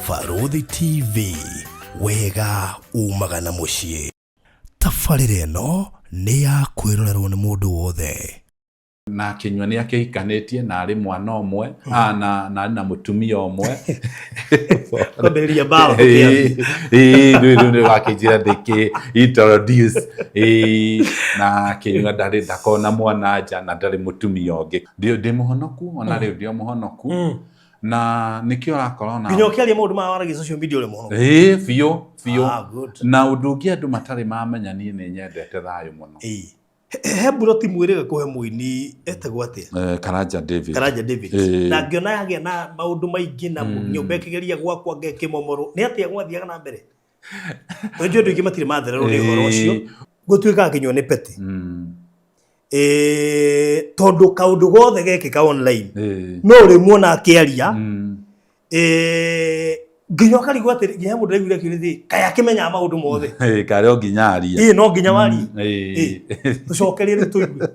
Barothi TV, wega umaga na muciĩ. Tabarĩra ĩno nĩ ya kwĩrorerwo nĩ mũndũ wothe. Na Kinyua nĩ akĩhikanĩtie na arĩ mwana ũmwe na mũtumia ũmwe. Kwambĩrĩria mbaũ. Nĩ wakĩnjĩra ndĩkĩ introduce. Na Kinyua ndarĩ ndakona mwana nja na ndarĩ mũtumia ũngĩ. Ndĩ mũhonoku, ona rĩu ndĩ mũhonoku. Na nĩkĩo ũrakorwo na Kinyua kĩaria maũndũ ma waragia social media ũrĩa mũhonoku. Biũ. Na ũndũ ũngĩ andũ matarĩ mamenya niĩ nĩ nyendete thayũ mũno. He buroti mwĩrĩga kũhe mũini etagwo atĩa? Karanja David. Na ngĩona yagĩa na maũndũ maingĩ na nyũmba ĩkĩgeria gwakwa ngĩkĩmomorwo. Nĩ atĩa gwathiaga na mbere? Wenjwo andũ aingĩ matirĩ mathererwo nĩ ũhoro ũcio. Gũtuĩkaga Kinyua nĩ peti. Tondũ kaũndũ gothe gekĩka online. No ũrĩmuona akĩaria. Nginya karigwo atĩ nginya mũndũ aiguire kĩrĩthĩ kaya kĩmenya maũndũ mothe. Karĩ o nginya aria. No nginya waria. Tũcokerie rĩ tũigue.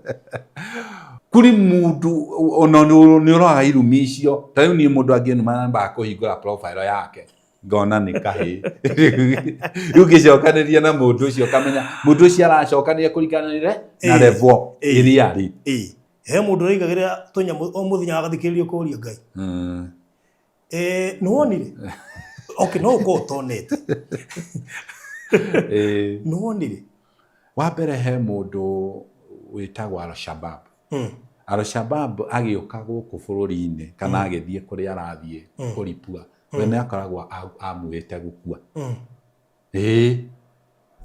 Kuri mũndũ ona nĩ ũroaga irumi icio. Ta rĩu niĩ mũndũ angĩnuma namba kũhingũra profile yake. Ngona nĩ kahĩ. Rĩu ngĩcokanĩria na mũndũ ũcio kamenya mũndũ ũcio aracokanĩria kũrikanĩre na level iria arĩ. He mũndũ ũraigagĩrĩra tũnyamũ o mũthenya agathikĩrĩria kũria Ngai. Nĩ wonire? Okay, no ũkorwo ũtonete. Nĩ wonire? Wa mbere he mũndũ wĩtagwo Al-Shabab. Al-Shabab agĩũka gũkũ bũrũri-inĩ kana agĩthiĩ kũrĩa arathiĩ kũripua. We nĩ akoragwo amwĩte gũkua.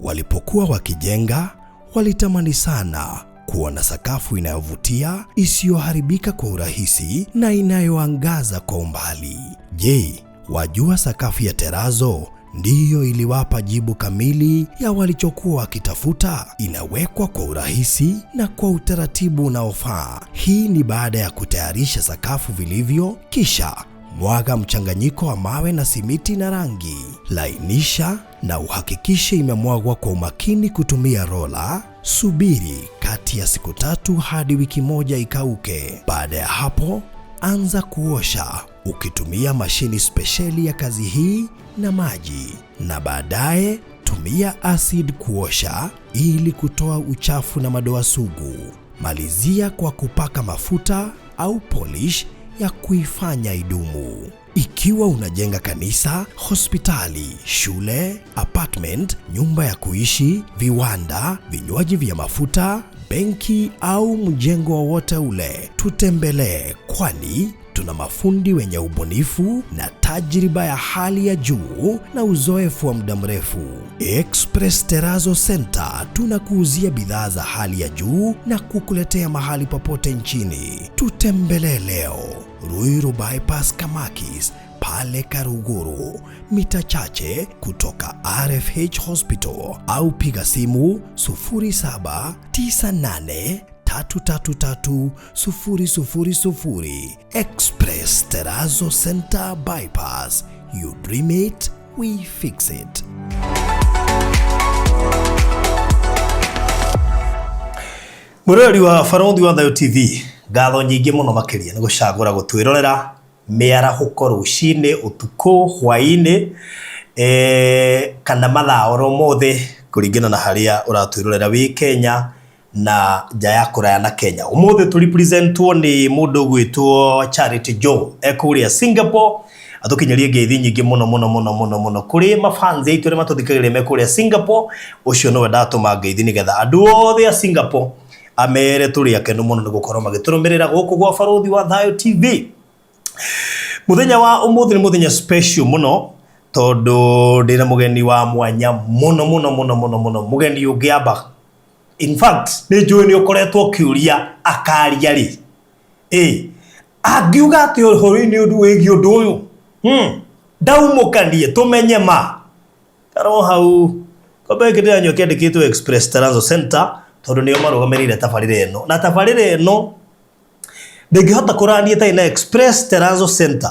Walipokuwa wakijenga, walitamani sana kuona sakafu inayovutia, isiyoharibika kwa urahisi na inayoangaza kwa umbali. Je, wajua sakafu ya terazo ndiyo iliwapa jibu kamili ya walichokuwa wakitafuta? Inawekwa kwa urahisi na kwa utaratibu unaofaa. Hii ni baada ya kutayarisha sakafu vilivyo, kisha mwaga mchanganyiko wa mawe na simiti na rangi. Lainisha na uhakikishe imemwagwa kwa umakini kutumia rola. Subiri kati ya siku 3 hadi wiki 1 ikauke. Baada ya hapo, anza kuosha ukitumia mashini spesheli ya kazi hii na maji, na baadaye tumia acid kuosha ili kutoa uchafu na madoa sugu. Malizia kwa kupaka mafuta au polish ya kuifanya idumu. Ikiwa unajenga kanisa, hospitali, shule, apartment, nyumba ya kuishi, viwanda, vinywaji vya mafuta, benki au mjengo wowote ule, tutembelee, kwani tuna mafundi wenye ubunifu na tajriba ya hali ya juu na uzoefu wa muda mrefu. Express Terazo Center tunakuuzia bidhaa za hali ya juu na kukuletea mahali popote nchini. Tutembelee leo, Ruiru Bypass Kamakis, pale Karuguru, mita chache kutoka RFH Hospital, au piga simu 0798 333 000. Express Terazo Center Bypass. You dream it, we fix it. Mũrori wa Barothi wa Thayo TV, ngatho nyingĩ mũno makĩria nĩ gũcagũra gũtwĩrorera mĩarahũko rũcinĩ, ũtukũ, hwaĩ-inĩ, kana mathaa oro mothe kũringana na harĩa ũratwĩrorera wĩ Kenya na nja ya kũraya na Kenya. Ũmũthĩ tũrepresentwo nĩ mũndũ gwĩtwo Charity Joe ekũrĩa Singapore. Atũkinyerie ngeithi nyingĩ mũno kũrĩ mafans aitũ arĩa matũthikagĩrĩria me kũrĩa Singapore. Ũcio nĩwe ndatũma ngeithi nĩgetha andũ othe a Singapore amere tũrĩ akenu mũno nĩ gũkorwo magĩtũrũmĩrĩra gũkũ gwa Barothi wa Thayo TV. Mũthenya wa ũmũthĩ nĩ mũthenya special mũno, tondũ ndĩna mũgeni wa mwanya mũno. Mũgeni ũngĩamba, in fact nĩ njũĩ nĩ ũkoretwo ũkĩũria akaria rĩ. Angiuga atĩ ũhoro-inĩ ũndũ wĩgiĩ ũndũ ũyũ, ndaumũkanie tũmenye ma. Karo hau kombe kĩrĩa nyũ kĩandĩkĩtwo Express Terazo Center, tondũ nĩo marũgamĩrĩire tabarĩra ĩno. Na tabarĩra ĩno ndĩngĩhota kũrania ĩtarĩ na Express Terazo Center,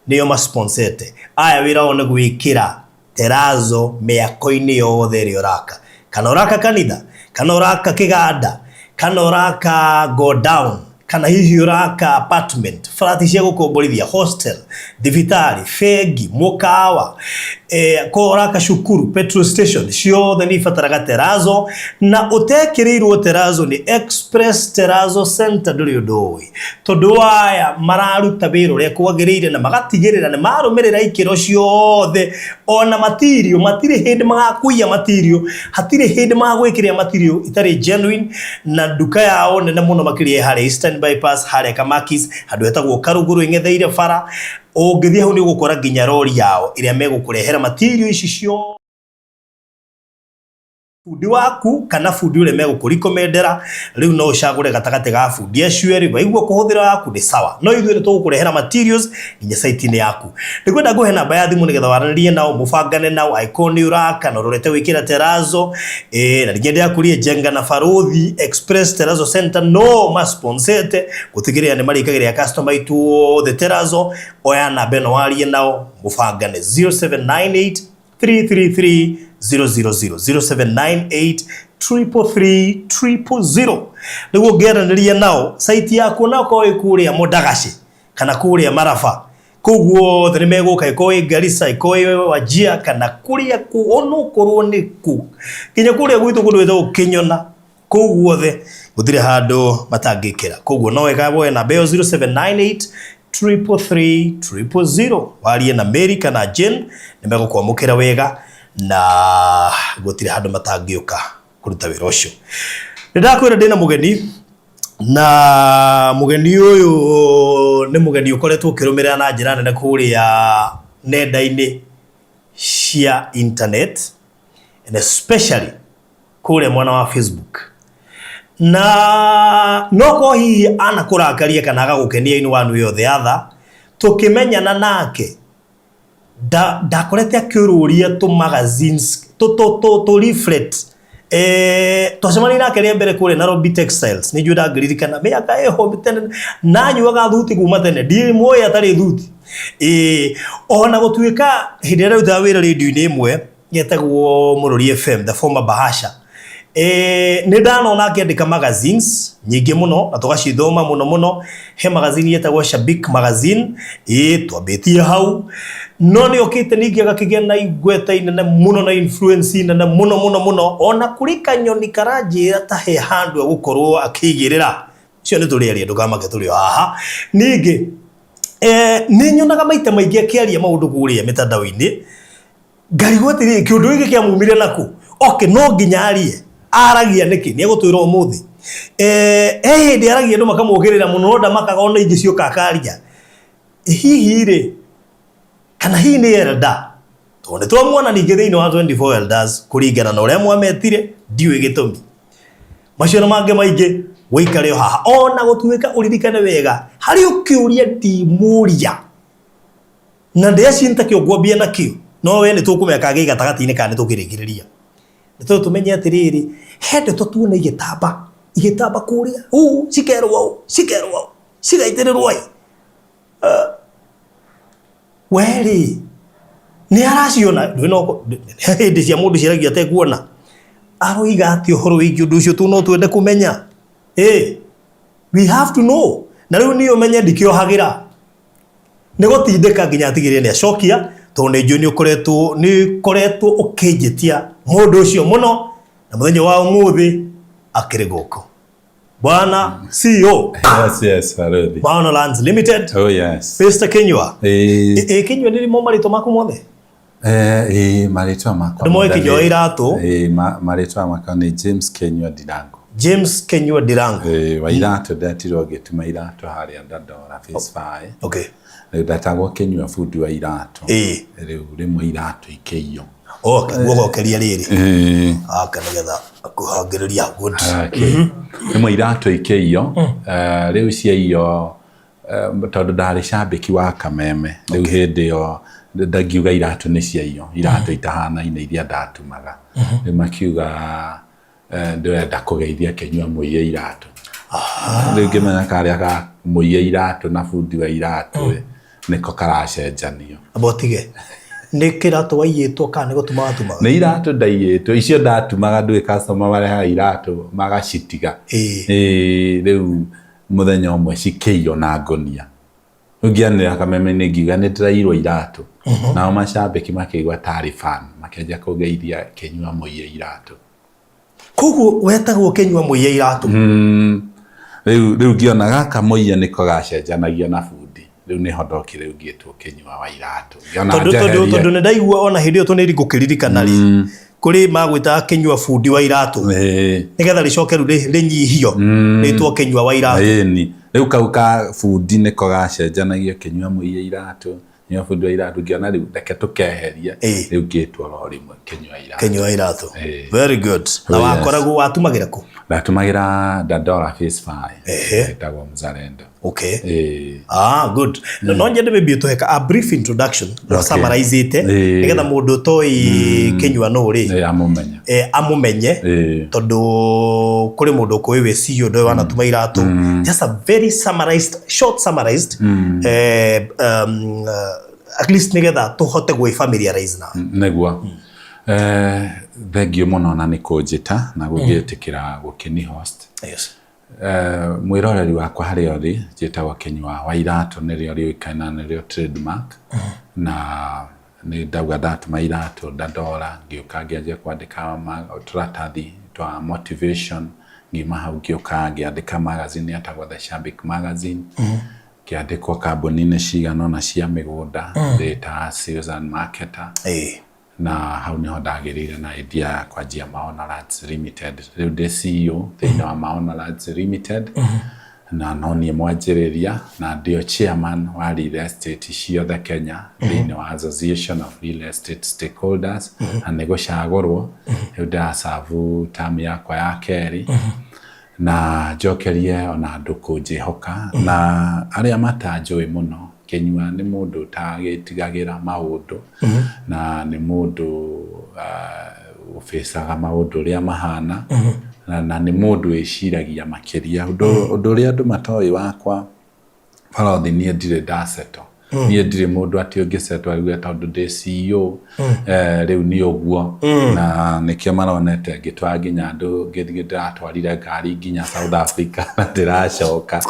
nĩo masponsete. Aya wĩra wao nĩ gwĩkĩra Terazo mĩako-inĩ yothe ĩrĩa ũraka. Kana ũraka kanitha, kana ũraka kĩganda, kana ũraka go down, kana hihi uraka apartment, flat cia gukomborithia, hostel, thibitari, fegi, mukawa, ko uraka shukuru, petrol station, ciothe ni ibataraga terazo, na utekirirwo terazo ni Express Terazo Center nduri ndoi tondu aya mararuta wira uria kwagirire na magatigirira ni marumirira ikiro ciothe, ona material matire hindi magakuia material, hatire hindi magwikiria material itari genuine, na duka yao nene muno makirie hari Eastern Bypass, hari Kamakis, handu hetagwo Karuguru ingetheire bara. Ungithia hu ni gukora nginya rori yao iria megukurehera material ici cio fundi waku kana fundi ule megukurikomendera. Riu no ucagure gatagate ga fundi acio eri baigua kuhuthira yaku ni sawa, no ithuĩ ni tugukurehera materials nginya site ni yaku. Ndikwenda guhe namba ya thimu nigetha waranirie nao, mubangane nao, icon uraka na rorete wikira terazo na rigende akurie jenga na Farothi Express Terazo Center no masponsete gutigiria ni marikagiria customer itu the terazo. Oya na beno warie nao, mubangane 0798 333 000 0798 333 000. Niguo ngeranĩria nao site yako na ko ikuria Modagashi kana kuria Marafa, koguo thĩ meguka ikoe Garissa, ikoe Wajia, kana kuria ku ono korwo ni ku kinya kuria gwitu kundu wetho Kinyona, koguo thĩ gutire handu matangikira. Koguo no wega na beo 0798 333 000. Warie na Mary kana Jen nimegukwamukira wega na gutire handu matangiuka kuruta wira ucio. Ndakwira ndina mugeni, na mugeni uyu ni mugeni ukoretwo ukirumira na njira nene kuria nenda-ini cia internet, and especially kuria mwana wa Facebook, na noko hihi anakurakaria kana agagukenia inu wanu yothe other tukimenyana nake ndakorete akiururia tu magazines to leaflet twacemani nake ria mbere kure Nairobi Textiles ni juda ngririkana miaka eho tene nanyuaga thuti kuma tene ndi moya atari thuti ona gutuika hindi ria ruta wira radio-ini imwe yetagwo Mururi FM, the former Bahasha. Ni ndanona akiandika magazines nyingi muno na tugacithoma muno. He magazine yetagwo Shabik magazine twabetie hau, no ni okite ningi agakigia na igweta inene muno na influence inene muno ona kuri kanyoni karaje atahe handu gukorwo akigirira cio ni turiaria ndukamake turi haha ningi ni nyonaga maita maingi akiaria maundu kuria mitandao-ini ngarigwatiri kiundu giki kiamumire naku. Okay, no nginya arie aragia niki ni egutwira umuthi ndi aragia ndu makamugirira muno ndamakaga ona ingi cio kakaria hihi ri kana hihi ni elda tondu twamwona ningi thiini wa 24 elders kuringana na uria mwametire ndiwe gitumi macio mange maingi wikare haha ona gutuika uririkane wega hari ukiuria ndimuria na ndecinta kiogwambia nakio no we ni tukumeka gi gatagati-ini kana tukirigiriria nito tumenye atiriri hende tutune igitamba kuria sikerwo sigaitirwo weri ni araciona no hindi cia mundu ciragio atekuona aroiga ati uhoro wiki undu ucio tu no twende kumenya we have to know na riu ni umenye ndikiohagira ni gutindika nginya atigire ni acokia tondu njuni ukoretwo ukijitia mundu ucio muno na muthenya wa umuthi akiri guko bwana CEO. Yes Farothi. Bwana Lands Limited. Oh yes. Mr. Kinyua. Kinyua ni mo marito mako mothe. Marito mako. Ndimo Kinyua Iratu. Marito mako ni James Kinyua Dirango. James Kinyua Dirango. Wa Iratu ndatiro gituma Iratu hari andandora phase 5. Okay. Ndatagwo Kinyua fundi wa Iratu. Riu rimwe Iratu ikeyo. Okay, gugokeria riri. Akanigetha akuhangiriria good. Rimwe Iratu ikeyo. Riu cia iyo tondu ndari cambiki wa kameme. Riu hindi yo ndagiuga Iratu ni cia iyo. Iratu itahana-ine iria ndatumaga. Riu makiuga ndĩrenda kũgeithia Kinyua mũiye Iratu. Riu ngĩmenya karĩa ga mũiye Iratu na bundi wa Iratu niko karacenjanio. Abotige nĩ kĩratũ waiyĩtwo kana nĩ gũtuma watumaga? Nĩ Iratu ndaiyĩtwo, icio ndatumaga ndũĩ customer marehaga Iratu magacitiga. Riu muthenya umwe cikĩiyo na ngonia ungianira kameme nĩ ngiuga nĩ ndĩrairwo Iratu nao macambĩki makĩigua tarĩ fan makĩanjia kũgeithia Kinyua mũiye Iratu koguo wetagwo Kinyua mũiye Iratu rĩu ngĩona gaka mũiye nĩko gacenjanagia na bundi rĩu nĩ hodokire ũngĩtwo Kinyua wa Iratu tondũ nĩ ndaigua ona hĩndĩ ĩyo tũnĩ gũkĩririkana rĩ kuri magwita Kinyua fundi wa Iratu nigetha ricoke ru rinyihio ritwo Kinyua wa Iratu ni riu kauka fundi niko gacenjanagia Kinyua mũiye Iratu nyo fundi wa Iratu ngiona riu reke tukeheria riu ngĩtwo ro rimwe Kinyua wa Iratu very good na wakoragwo watumagira ku ndatumagira Dandora Phase 5 etagwo Mzalendo good no nyende maybe tuheka a brief introduction summarize ite nigetha mundu toi Kinyua no ri amumenye tondu kuri mundu kuiwe CEO ndo wanatuma Iratu just a very short summarized at least nigetha tuhote gwe familiarize na negwa thengio muno na nikũnjĩta na gũgĩtĩkĩra gũkĩni host mwĩroreri wakwa harĩa ũrĩ njĩtagwo Kinyua wa Iratu nĩrĩo rĩũĩkaine nĩrĩo trademark na nĩ ndauga ndatuma Iratu Dandora ngĩũka ngĩanjia kwandĩka tũratathi twa motivation ngĩuma hau ngĩũka ngĩandĩka magazine yatagwo The Shabik magazine ngĩandĩkwo kambuni-inĩ cigana na cia mĩgũnda ndĩta sales and marketer na hau niho ndagĩrĩire na idea kwa njia Maona Lands Limited rĩu ndĩ CEO thĩinĩ wa Maona Lands Limited na no niĩ mwanjĩrĩria na ndio chairman wa real estate ciothe Kenya thĩinĩ wa Association of Real Estate Stakeholders na nĩ gũcagũrwo rĩu ndasavu term yakwa ya kerĩ na njokerie ona andũ kũnjĩhoka na arĩa matanjũĩ mũno Kinyua nĩ mũndũ ũtagĩtigagĩra maũndũ na nĩ mũndũ ũfĩcaga maũndũ ũrĩa mahana na nĩ mũndũ wĩciragia makĩria ũndũ ũrĩa andũ matoĩ wakwa Balothi niĩ ndirĩ ndaceto niĩ ndirĩ mũndũ atĩ ũngĩcetwo ariuga tondũ ndĩ CEO rĩu nĩ ũguo na nĩkĩo maronete ngĩtwara nginya andũ ngĩthiĩ ndatwarire ngari nginya South Africa na ndĩracoka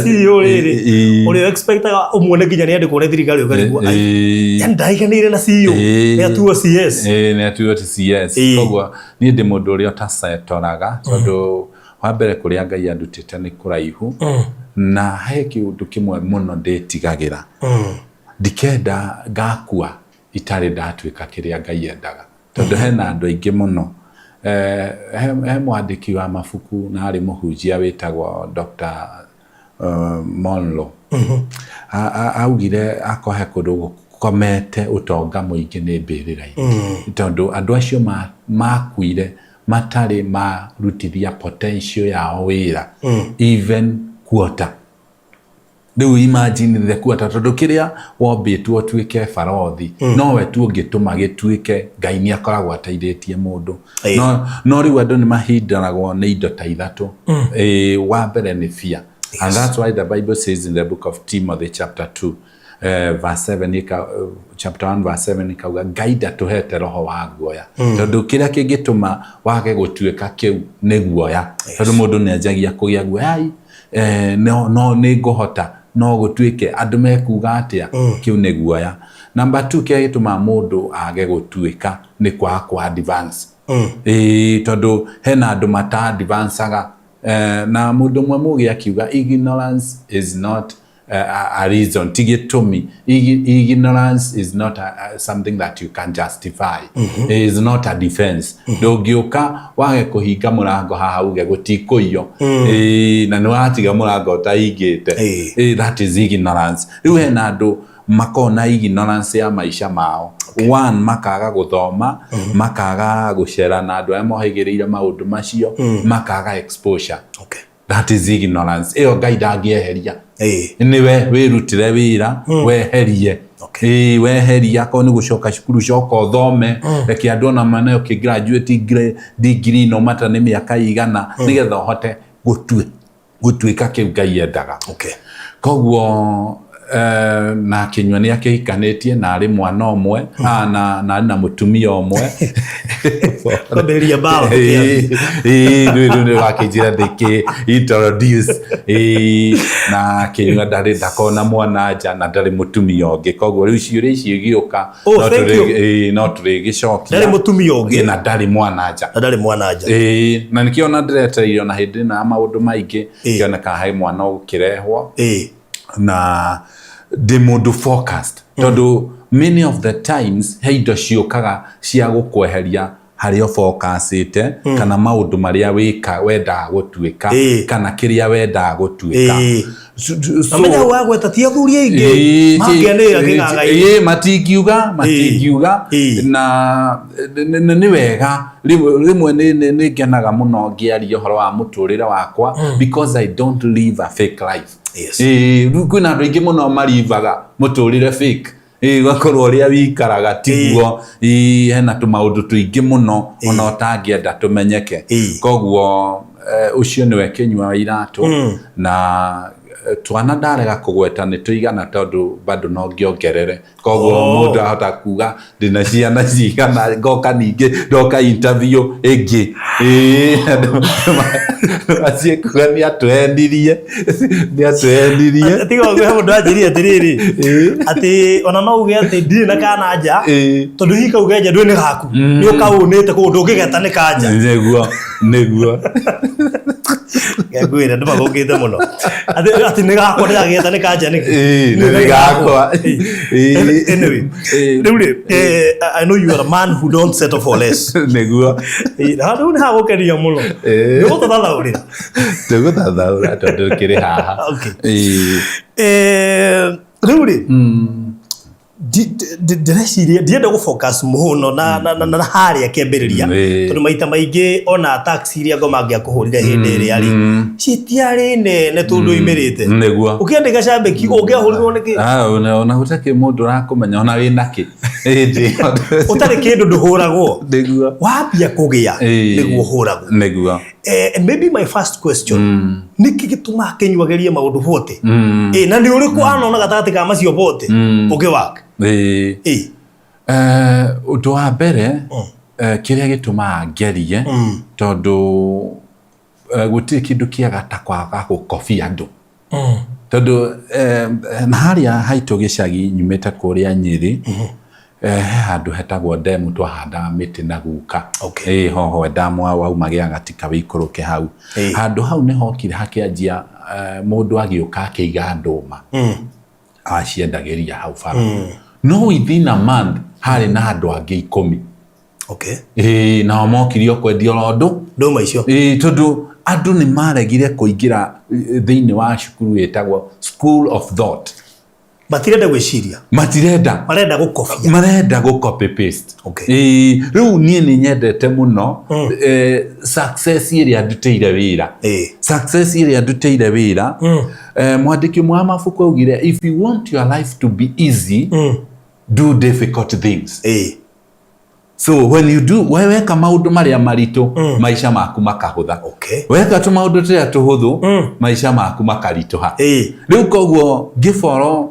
CEO rĩrĩ ũrĩa expectaga ũmuone nginya nĩ andĩkwo nĩ thirikari ũkarigwo yani ndaiganĩire na CEO nĩ atuo CS nĩ atuo CS koguo niĩ ndĩ mũndũ ũrĩa ũtacetoraga tondũ wa mbere kũrĩa Ngai andutĩte nĩ kũraihu na he kĩũndũ kĩmwe mũno ndĩtigagĩra ndikenda ngakua itarĩ ndatuĩka kĩrĩa Ngai endaga tondũ hena andũ aingĩ mũno he mwandĩki wa mabuku na arĩ mũhunjia wĩtagwo Dr. Monlo augire akohe kũndũ komete ũtonga mũingĩ nĩ mbĩrĩra-inĩ tondũ andũ acio makuire matarĩ marutithia potential yao wĩra even quarter rĩu imagine the quarter tondũ kĩrĩa wombĩtwo tuĩke Balothi nowe tu ũngĩtũma gĩtuĩke Ngai nĩ akoragwo ateithĩtie mũndũ no rĩu andũ nĩ mahindanagwo nĩ indo ta ithatũ wa mbere nĩ fear and that's why the Bible says in the book of Timothy chapter 2 verse 7 chapter 1 verse 7 ikauga Ngai ndatũhete roho wa guoya tondũ kĩrĩa kĩngĩtũma wage gũtuĩka kĩu nĩ guoya tondũ mũndũ nĩ anjagia kũgĩa guoya no nĩ ngũhota no gũtuĩke andũ mekuga atĩa kĩu nĩ guoya number 2 kĩrĩa gĩtũma mũndũ age gũtuĩka nĩ kwa advance tondũ hena andũ mata advanceaga na mũndũ mwe mũgĩ akiuga ignorance is not a reason tigitumi ignorance is not something that you can justify it is not a defense ndũngĩũka wage kũhinga mũrango haha uge gũtikũiyo na nĩ watiga mũrango ũtahingĩte that is ignorance rĩu hena andũ makona ignorance ya maisha mao one makaga gũthoma makaga gũcera na andũ arĩa mohĩgĩrĩire maũndũ macio makaga exposure that is ignorance ĩyo Ngai ndangĩeheria niwe wĩrutire wĩra weherie weheria ko nĩ gũcoka cukuru coka ũthome reke andũ ona maneo kĩ graduate degree no mata nĩ mĩaka igana nĩgetha ũhote gũtuĩka kĩu Ngai endaga koguo na Kinyua ni akihikanĩtie na arĩ mwana ũmwe na mũtumia ũmwe Koberia bao ndio wakijira deke introduce na Kinyua ndakona mwana nja na ndarĩ mũtumia ũngĩ koguo rĩu ciũria icio igĩũka no tũrĩgĩcokia ndarĩ mũtumia ũngĩ na ndarĩ mwana nja na nĩkĩona ndĩretereire na hĩndĩ na maũndũ maingĩ kĩoneka he mwana ũkĩrehwo na the mood focused tondu many of the times he indo ciũkaga cia gũkweheria harĩa focusite kana maũndũ marĩa wĩka wenda gũtuĩka kana kĩrĩa wenda gũtuĩka amenya wagweta ti athuri aingĩ mangĩanĩra kĩng'ang'a matingiuga na nĩ wega rĩmwe nĩ ngenaga mũno ngĩaria ũhoro wa mũtũrĩre wakwa because I don't live a fake life. Kwĩna andũ aingĩ mũno marivaga mũtũrĩre fake gakorwo ũrĩa wikaraga tiguo hena tũmaũndũ tũingĩ mũno ona ũtangĩenda tũmenyeke koguo ũcio nĩwe Kinyua wa Iratu na twana ndarega kũgweta nĩ tũigana tondũ bado no ngĩongerere koguo mũndũ ahota kuga ndĩna ciana cigana ngoka ningĩ ndoka interview ĩngĩ aciĩkuga nĩ atwendirie tiga ũguo he mũndũ anjĩrire atĩrĩrĩ atĩ ona no uge atĩ ndirĩ na kana nja tondũ hihi kau genja ndũĩ nĩ gaku nĩ ũkaũnĩte kũndũ ndũngĩgeta nĩ kanja nĩguo ngwĩra ndĩmagũkĩte mũno atĩ nĩ gakwa ndĩrageta nĩ kanja nĩ gakwa anyway I know you are a man who don't settle for less nĩguo rĩu nĩ hagũkenia mũno nĩ gũtathaũrĩra tũgũtathaũra tondũ kĩrĩ haha rĩu rĩ ndĩreciria ndienda gũfocus mũno na harĩa kĩambĩrĩria tondũ maita maingĩ ona taxi iria ngoma ngĩakũhũrire hĩndĩ ĩrĩa rĩ citiarĩ nene tondũ imĩrĩte nĩguo ũkĩandĩka cambĩki ũngĩahũrirwo nĩkĩ ona gũtarĩ mũndũ ũrakũmenya ona wĩna kĩ ũtarĩ kĩndũ ndũhũragwo wambia kũgĩa nĩguo ũhũragwo nĩguo and maybe my first question nĩkĩ gĩtũmaga Kinyua agerie maũndũ bote na nĩ ũrĩkũ anona gatagatĩ ka macio bote ũkĩwaka ũndũ wa mbere kĩrĩa gĩtũmaga ngerie tondũ gũtirĩ kĩndũ kĩega ta kwaga gũkobia andũ tondu na haria haitũ gĩcagi nyumĩte kũrĩa Nyĩrĩ handu hetagwo ndemu twahandaga mĩtĩ na guka hoho ndamwa waumagĩa gatika wĩikũrũke hau handu hau nĩ hokire hakĩanjia mũndũ agĩũka akĩiga ndũma aciendagĩria hau bara no within a month harĩ na andũ angĩ 10 nao mokirio kwendia ndũma icio tondu andũ nĩ maregire kũingĩra thĩinĩ wa cukuru ĩtagwo school of thought matirenda gwĩciria marenda gũcopy paste rĩu niĩ nĩ nyendete mũno success ĩrĩa ndutĩire wĩra mwandĩki wa mabuku augire if you want your life to be easy do difficult things so when you do weka maũndũ marĩa maritũ maisha maku makahũtha weka tũmaũndũ tũrĩa tũhũthũ maisha maku makaritũha rĩu koguo ngĩboro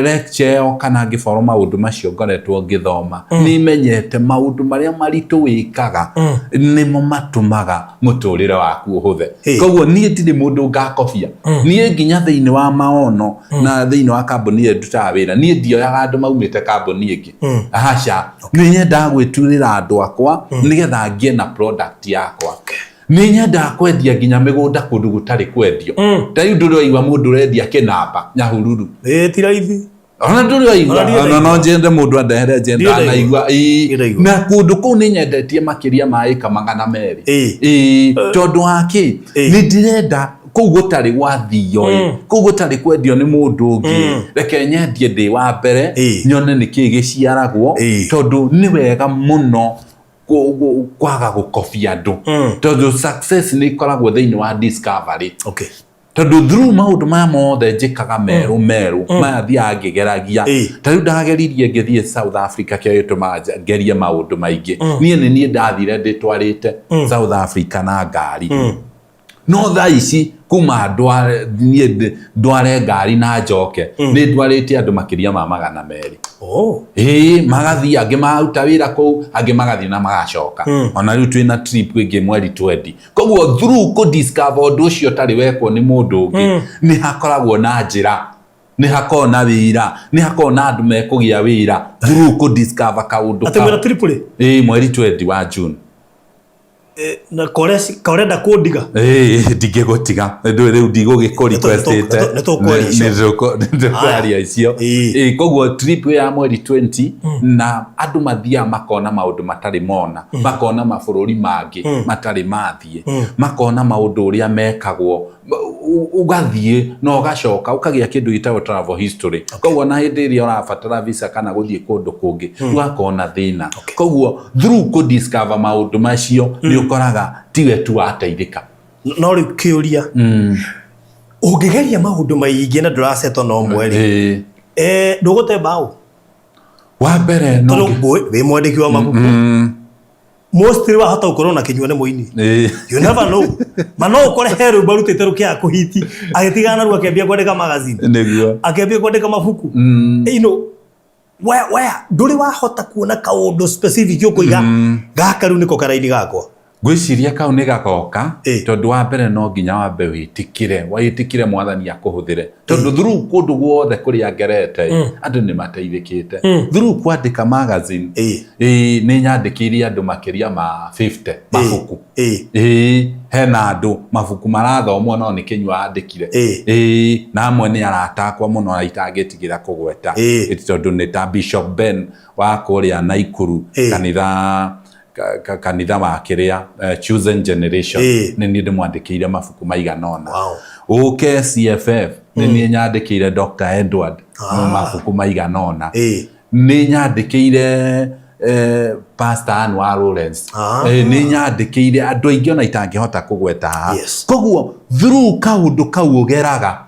lecture kana ngĩboro maũndũ macio ngoretwo ngĩthoma nĩ menyete maũndũ marĩa maritũ wĩkaga nĩmo matũmaga mũtũrĩre waku ũhũthe koguo niĩ ndirĩ mũndũ ngakobia niĩ nginya thĩinĩ wa maono na thĩinĩ wa kambuni ĩrĩa ndutaga wĩra niĩ ndioyaga andũ maumĩte kambuni ĩngĩ ahaca nĩ nyendaga gwĩturĩra andũ akwa nĩgetha ngĩe na product yakwa nĩ nyendaga kwendia nginya mĩgũnda kũndũ gũtarĩ kwendio ta rĩu ndũrĩigua mũndũ ũrendia kĩnamba Nyahururu ti raithi ona ndũrĩigua no njende mũndũ andehere njenda naigua na kũndũ kũu nĩ nyendetie makĩria ma ĩka 200 tondũ wake nĩ ndĩrenda kũu gũtarĩ gwathio kũu gũtarĩ kwendio nĩ mũndũ ũngĩ reke nyendie ndĩ wa mbere nyone nĩkĩ gĩciaragwo tondũ nĩ wega mũno kwaga gũkobia andũ tondũ success nĩ ikoragwo thĩinĩ wa discovery tondũ through maũndũ maya mothe njĩkaga merũ maya thiaga ngĩgeragia ta rĩu ndageririe ngĩthiĩ South Africa kĩrĩa gĩtũmaga ngerie maũndũ maingĩ niĩ nĩ niĩ ndathire ndĩtwarĩte South Africa na ngari no tha ici kuma ndware ngari na njoke ni ndwarite andu makiria ma 200 magathi angi maruta wira kou angi magathi na magacoka ona riu twina trip ingi mweri 20 koguo through ku discover undu ucio tari wekwo ni mundu ungi ni hakoragwo na njira ni hakoragwo na wira ni hakoragwo na andu mekugia wira through ku discover kaundu ati mwera trip ri mweri 20 wa June na korenda kundiga ndigigutiga riu ndigugiko requestete nitokwaria icio koguo trip ya mweri 20 na andu mathia makona maundu matari mona makona mabururi mangi matari mathie makona maundu uria mekagwo ugathie no ugacoka ukagia kindu gitagwo travel history koguo na hindi iria urabatara visa kana guthie kundu kungi ugakona thina koguo through ku discover maundu macio ni ukoraga tiwe tu ateithika no ri kiuria ungigeria maundu maingi na ndurasetwo no mweri ndugute bao wa mbere no we mwandiki wa mabuku mostly wa hata ukorwo na Kinyua ne moini you never know mano ukore heru barutete rukia kuhiti agitigana ru akiambia kwandika magazine niguo akiambia kwandika mabuku you know where nduri wa hota kuona kaundu specific yokuiga gaka ru niko karaini gakwa gwiciria kau ni gakoka tondu wa mbere no nginya wambe witikire mwathani akuhuthire tondu through kundu guothe kuria ngerete andu ni mateithikite through kwandika magazine ni nyandikirie andu makiria ma 50 mabuku hena andu mabuku marathomwo no ni Kinyua andikire na amwe ni aratakwa muno aitangitigira kugweta tondu ni ta Bishop Ben wa kuria Naikuru kanitha wa kiria chosen generation ni ni ndimwandikiire mabuku maiganona uke CFF ni nyandikiire Dr. Edward mabuku maiganona ni nyandikiire Pastor Anwar Lawrence ni nyandikiire andu aingi ona itangihota kugweta koguo through kaundu kau ugeraga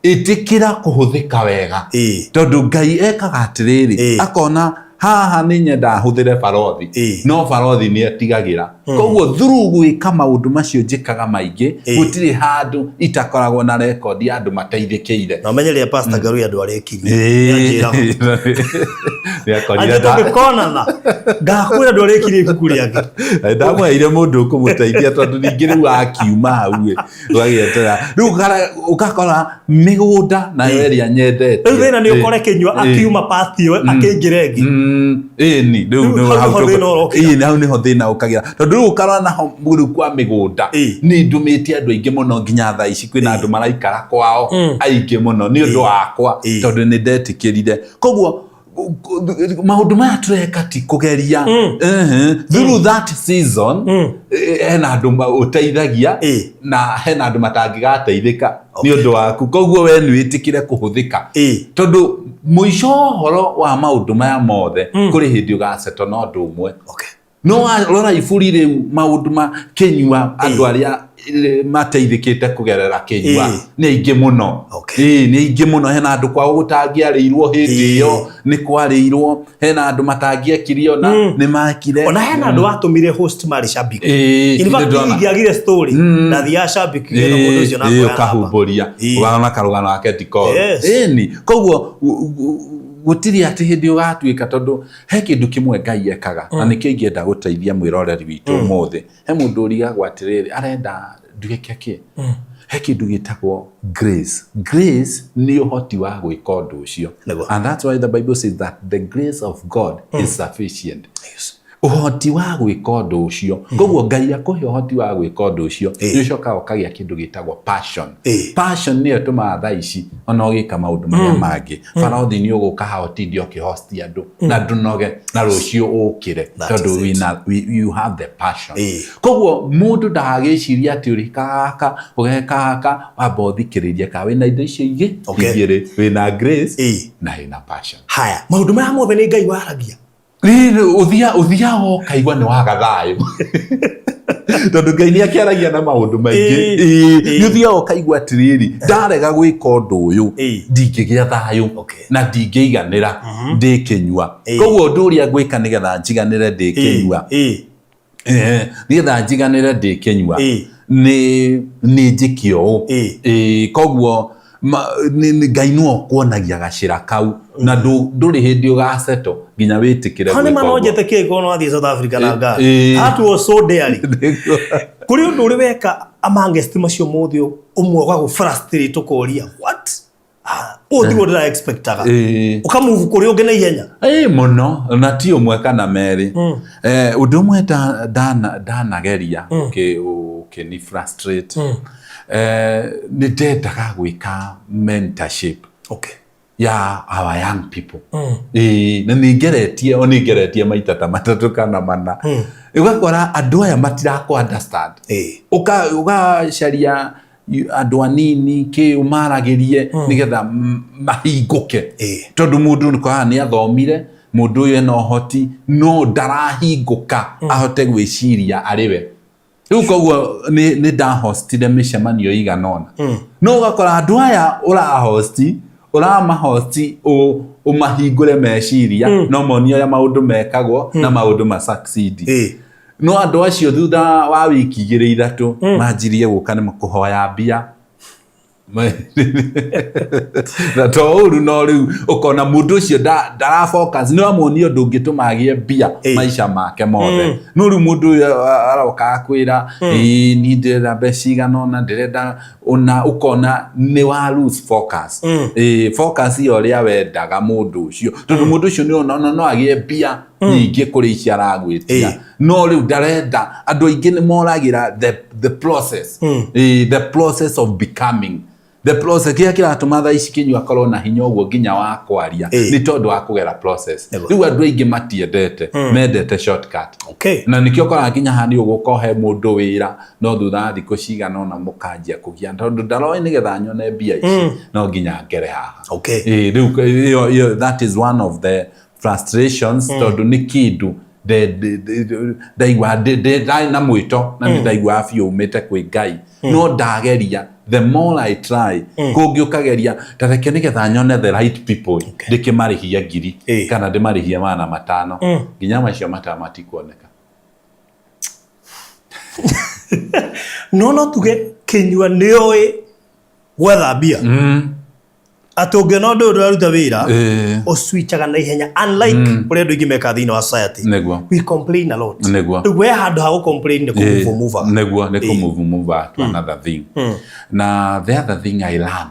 itikira kuhuthika wega tondu Ngai ekaga atiriri akona haha ni nyenda huthire barothi no barothi ni atigagira koguo through gwika maundu macio njikaga maingi gutiri handu itakoragwo na record ya andu mateithikire no menyeria Pastor Garu andu arekire yanjira ya korira konana ngakwira andu arekire ibuku riake ndamweire mundu kumuteithia tondu ningi riu akiuma hau wagietera riu ukakora migunda na yeria nyendete riu thina ni ukore Kinyua akiuma patio akingiregi ni hau niho thina ukagira tondu riu ukarora naho muru kwa migunda ni ndumite andu aingi muno nginya thaa ici kwina andu maraikara kwao aingi muno ni undu wakwa tondu ni ndetikirire koguo maundu maya tureka ti kugeria through that season hena andu uteithagia na hena andu matangigateithika ni undu waku koguo we ni witikire kuhuthika tondu muico horo wa maundu maya mothe kuri hindi ugaceto no ndu umwe no rora iburi riu maundu ma Kinyua andu aria mateithikite kugerera Kinyua ni aingi muno ni aingi muno hena andu kwa gutangiarirwo hindi iyo ni kwariirwo hena andu matangiekirio na ni makire ona hena andu atumire host mari shabik in fact ngiagire story na thia shabik no mundu ucio na kahumburia ugana karugano ake tiko ni koguo gutiri ati hindi ugatuika tondu he kindu kimwe Ngai ekaga na nikio ingienda guteithia mwiroreri witu mothe he mundu urigagwo atiriri arenda ndugike ki he kindu gitagwo grace ni uhoti wa gwika undu ucio and that's why the Bible says that the grace of God is sufficient uhoti wa gwika undu ucio koguo Ngai akuhe uhoti wa gwika undu ucio ni ucoka ukagia kindu gitagwo passion ni etuma thaa ici ona ugika maundu maria mangi barothi ni uguka hotithio kihosti andu na ndunoge na rucio ukire tondu you have the passion koguo mundu ndagiciria ati urikaka ugekaka wabothikiriria ka wina indo icio ingi igire wina grace na wina passion haya maundu maya mothe ni Ngai waragia uthia o kaigwa ni wagathayo tondu Ngai ni akiaragia na maundu maingi uthia o kaigwa atiriri ndarega gwika undu uyu ndingigia thayo na ndingeiganira ndi Kinyua koguo undu uria gwika nigetha njiganire ndi Kinyua nigetha njiganire ndi Kinyua nĩ njĩkio koguo Ngai no kuonagia gacĩra kau na ndũrĩ hĩndĩ ũgaceto nginya wĩtĩkĩre gwĩka. Hanĩ manojete kĩko no athiĩ South Africa na ngari. That was so daring. Kũrĩ ũndũ ũrĩ weka amongst macio mothe ũmwe wa gũfrustrate ũkoria what? Ũthi what I expectaga. Ũkamove kũrĩ ũngĩ na ihenya. Mũno na ti ũmwe kana merĩ. Ũndũ ũmwe ndanageria ũkĩni frustrate. Nĩ ndendaga gwĩka mentorship ya our young people. Na nĩngeretie maita ta matatũ kana mana. Ũgakora andũ aya matirakũ understand. Ũgacaria andũ anini ũmaragĩrie nĩgetha mahingũke. Tondũ mũndũ nĩ athomire, mũndũ ũyũ ena ũhoti no ndarahingũka ahote gwĩciria arĩ we. Rĩu koguo nĩ ndahostire mĩcemanio iganona. No ũgakora andũ aya ũramahosti ũmahingũre meciria no monio ya maũndũ mekagwo na maũndũ ma-succeed. No andũ acio thutha wa wiki 2-3 manjirie gũka nĩ kũhoya mbia. Na to ũru no rĩu ũkona mũndũ ũcio ndarafocus nĩ amuonio ũndũ ũngĩtũma agĩe mbia maica make mothe. No rĩu mũndũ ũyũ aroka akwĩra niĩ ndĩrenda mbeca iganona ndĩrenda ona ũkona nĩ wa lose focus. Focus iyo ũrĩa wendaga mũndũ ũcio tondũ mũndũ ũcio nĩ ona no agĩe mbia nyingĩ kũrĩ ici aragwĩtia. No rĩu ndarenda andũ aingĩ nĩ moragĩra the process. The process of becoming. The process kĩrĩa kĩratũma thaa ici Kinyua akorwo na hinya ũguo nginya wa kwaria nĩ tondũ wa kũgera process. Rĩu andũ aingĩ matiendete, mendete shortcut. Na nĩkĩo ũkoraga nginya haha nĩ ũgũkohe mũndũ wĩra no thutha wa thikũ cigana ũna mũkanjia kũgia tondũ ndaroĩ nĩgetha nyone mbia ici no nginya ngere haha. Rĩu that is one of the frustrations tondũ nĩ kĩndũ ndaigua na mwĩto na nĩ ndaigua biũ umĩte kwĩ Ngai no ndageria. The more I try, kũngĩũkageria tareke nĩgetha nyone the right people ndĩkĩmarĩhia 1,000 kana ndĩmarĩhie 500 nginya macio matamatikwoneka. No tuge Kinyua nĩoĩ gwetha mbia. Atũngĩ no ndũ ũraruta wĩra ũswitchaga na ihenya unlike ũrĩa andũ aingĩ meka thĩinĩ wa society. We complain a lot. We handũ ha gũcomplain nĩ kũmove. Nĩ kũmove to another thing. Na the other thing I learn.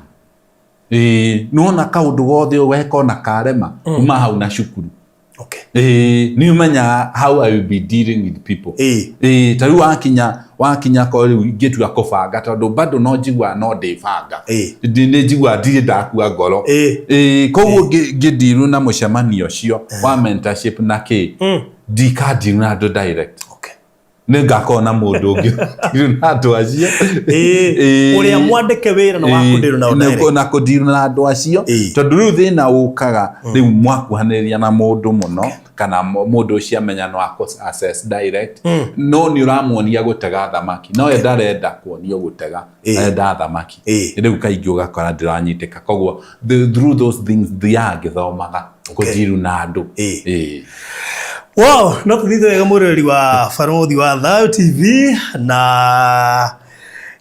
Nuona kaũndũ gothe weka na karema uma hau na cukuru. Nĩ umenya how I will be dealing with people. Ta rĩu wakinya ko rĩu ingĩtua kũbanga tondũ bado no njigua no ndĩbanga. Nĩ njigua ndirĩ ndakua ngoro. Koguo ngĩndiru na mũcemanio ũcio wa mentorship na ndikadiru na andũ direct. Nĩ ngakorwo na mũndũ ũngĩ na andũ acio ũrĩa mwandĩke wĩra na wakũndiru na direct na kũndiru na andũ acio tondũ rĩu thĩna ũkaga rĩu mwakuhanĩrĩria na mũndũ mũno kana mũndũ ũcio amenya no access direct no nĩ ũramuonia gũtega thamaki no we ndarenda kuonio gũtega enda thamaki. Rĩu kaingĩ ũgakora ndĩranyitĩka koguo through those things ngĩthomaga kũndiru na andũ. Wow, no tũthithĩ wega mũrori wa Barothi wa Thayũ TV na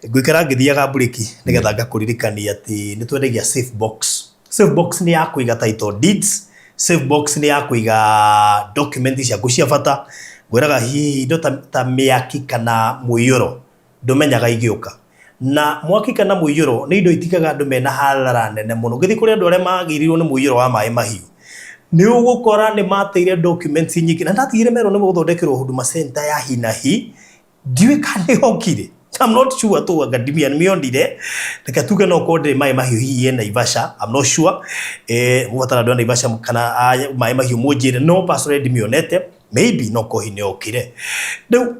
ngũikara ngĩthiaga break nĩgetha ngakũririkania atĩ nĩ twendagia safe box. Safe box nĩ ya kũiga title deeds. Safe box nĩ ya kũiga document ciaku cia bata. Ngwĩraga hihi indo ta mĩaki kana mũiyũro ndũmenyaga igĩũka. Na mwaki kana mũiyũro nĩ indo itikaga andũ mena hathara nene mũno. Ngĩthiĩ kũrĩ andũ arĩa magĩrĩirwo nĩ mũiyũro wa maĩ mahiũ. Nĩ ũgũkora nĩ mateire documents nyingĩ na ndatigire merwo nĩ gũthondekerwo Huduma Center ya hinahi. Ndiũĩ kana nĩhokire. I'm not sure to academia nĩmĩonire. Reke tuge no kode maĩ mahiũ hihi Naivasha. I'm not sure. Mũbatara andũ a Naivasha kana maĩ mahiũ mũnjĩre no personally ndĩmĩonete. Maybe no kohi nĩokire. Rĩu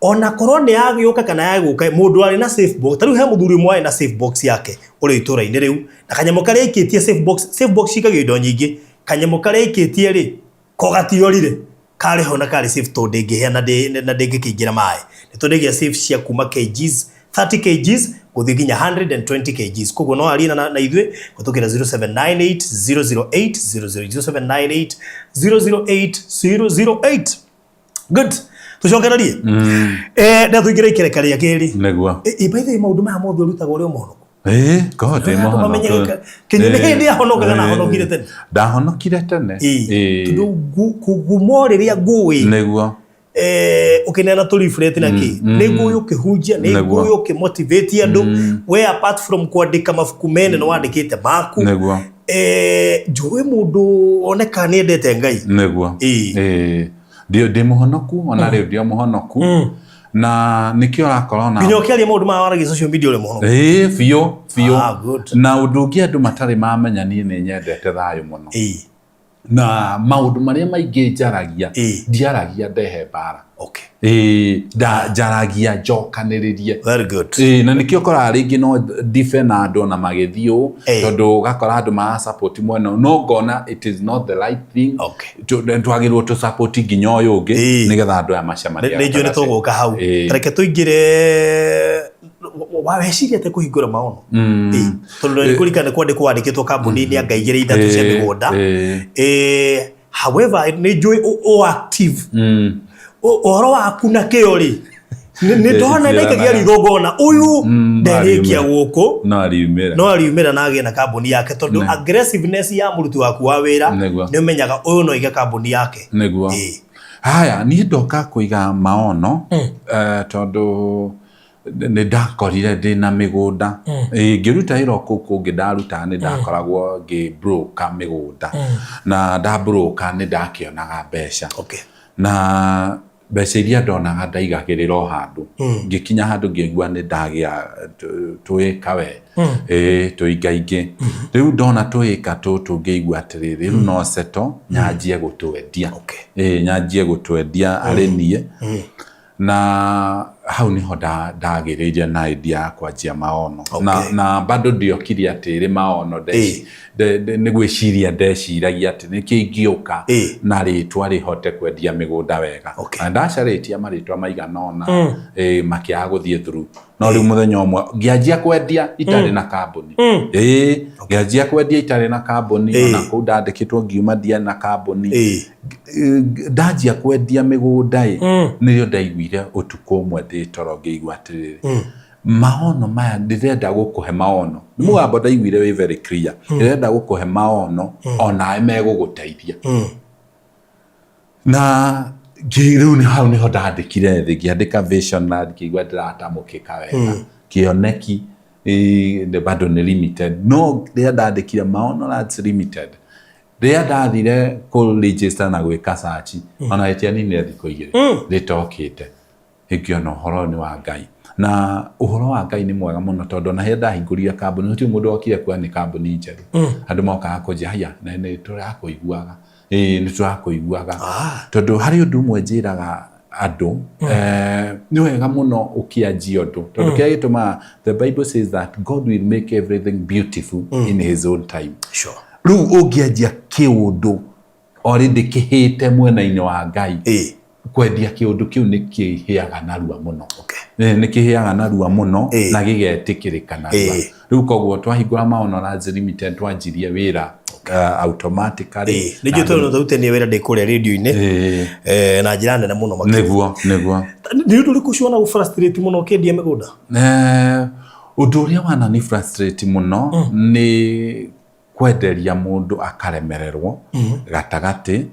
ona korwo nĩ yagĩũka kana yagũka mũndũ arĩ na safe box. Tarĩu he mũthuri ũmwe na safe box yake ũrĩ itũra-inĩ rĩu na kanyamũ karĩa aikĩtie safe box cikagio indo nyingĩ. Kanyamũ karĩa aikĩtie rĩ ko gatiorire karĩ ho na karĩ safe to ndĩngĩhĩa na ndĩngĩkĩingĩra maĩ. Nĩ twendagia safe cia kuma kgs 30 kgs gũthiĩ nginya 120 kgs. Koguo no aria na ithuĩ gũtũkĩra 0798 008 00 0798 008 008. Good. tucokererie na tuingire ikerekaria keri Neguo. Ibaithe maundu maya mothe urutaga uri omono God imono Kinyua ni hindi ahonokaga na honokire tene ndahonokire tene tundu kugumo riria ngui Neguo ukinena tu reflect na ki ni ngui ukihunjia ni ngui ukimotivate andu we apart from kuandika mabuku mene no wandikite maku Neguo njui mundu oneka ni endete Ngai Neguo ndi muhonoku ona riu ndi muhonoku na nikio rakorwo na binyo kiaria maundu ma waragi social media ule muhonoku fio na undu ungi andu matari mamenya ni nyendete thayo muno na maundu maria maingi njaragia ndiaragia ndehe bara njaragia njokaniririe very good na nikio kora ringi no defend andu na magithio tondu gakora andu ma support mwena no ngona it is not the right thing twagirwo to support nginya uyu ungi nigetha andu aya macemaria ni njone tuguka hau reke tuingire waweciria te kuhingura maono tondu ni kurikana kwandikwo wandikitwo kambuni-ini anga igire ithatu cia migunda however ni njui o active uhoro waku na kiori ni ndona ndikagia rigogona uyu nderikia guku no ariumira na agie na kambuni yake tondu aggressiveness ya muruti waku wa wira ni umenyaga uyu no iga kambuni yake haya ni ndoka kuiga maono tondu ni ndakorire ndina migunda ngiruta iro kuku ngidaruta ni ndakoragwo ngibroka migunda na ndabroka ni ndakionaga mbeca na mbeca iria ndonaga ndaigagirira o handu ngikinya handu ngigua ni ndagia tuika we tuingaingi riu ndona tuika tutu ngigua atiriri riu no seto nyanjie gutwendia nyanjie gutwendia ari nie na hau niho ndagiriria na idea ya kwanjia maono na bado ndiokirie atiri maono ni gwiciria ndeciragia ati niki ingioka na ritwa rihote kwendia migunda wega na ndacaritie maritwa maiganona makiaga guthie through no riu muthenya umwe ngianjia kwendia itari na kambuni ngianjia kwendia itari na kambuni ona kuu ndandikitwo ngiuma ndia na kambuni ndanjia kwendia migunda nirio ndaiguire utuku umwe ndi toro ngigua atiriri maono maya ndirenda gukuhe maono ni mugambo ndaiguire wi very clear ndirenda gukuhe maono ona meguguteithia na riu ni hau niho ndandikire thi ngiandika vision na ngigua ndiratamukika wega kioneki bado ni limited no ndandikire maono that's limited ndathire ku register na gwika search ona etia nini thiko igiri ritokite ikiona uhoro ni wa Ngai na uhoro wa Ngai ni mwega muno tondu na henda hinguria kambuni uti mundu okire kwa ni kambuni njeru andu moka kuja haya na ni turakuiguaga ni turakuiguaga tondu hari undu mwenjiraga andu ni wega muno ukianjia undu tondu kia gituma the Bible says that God will make everything beautiful in his own time riu ungianjia kiundu already kihite mwena-ini wa Ngai kwendia kiundu kiu ni kihiaga narua muno ni kihiaga narua muno na gigetikirika narua riu koguo twahingura maono na limited twanjirie wira automatically ni juto no thutenie wira ndikuria radio-ini na njira nene muno neguo ni undu riku ciona gu frustrate muno kendia migunda undu uria wana ni frustrate muno ni kwenderia mundu akaremererwo gatagati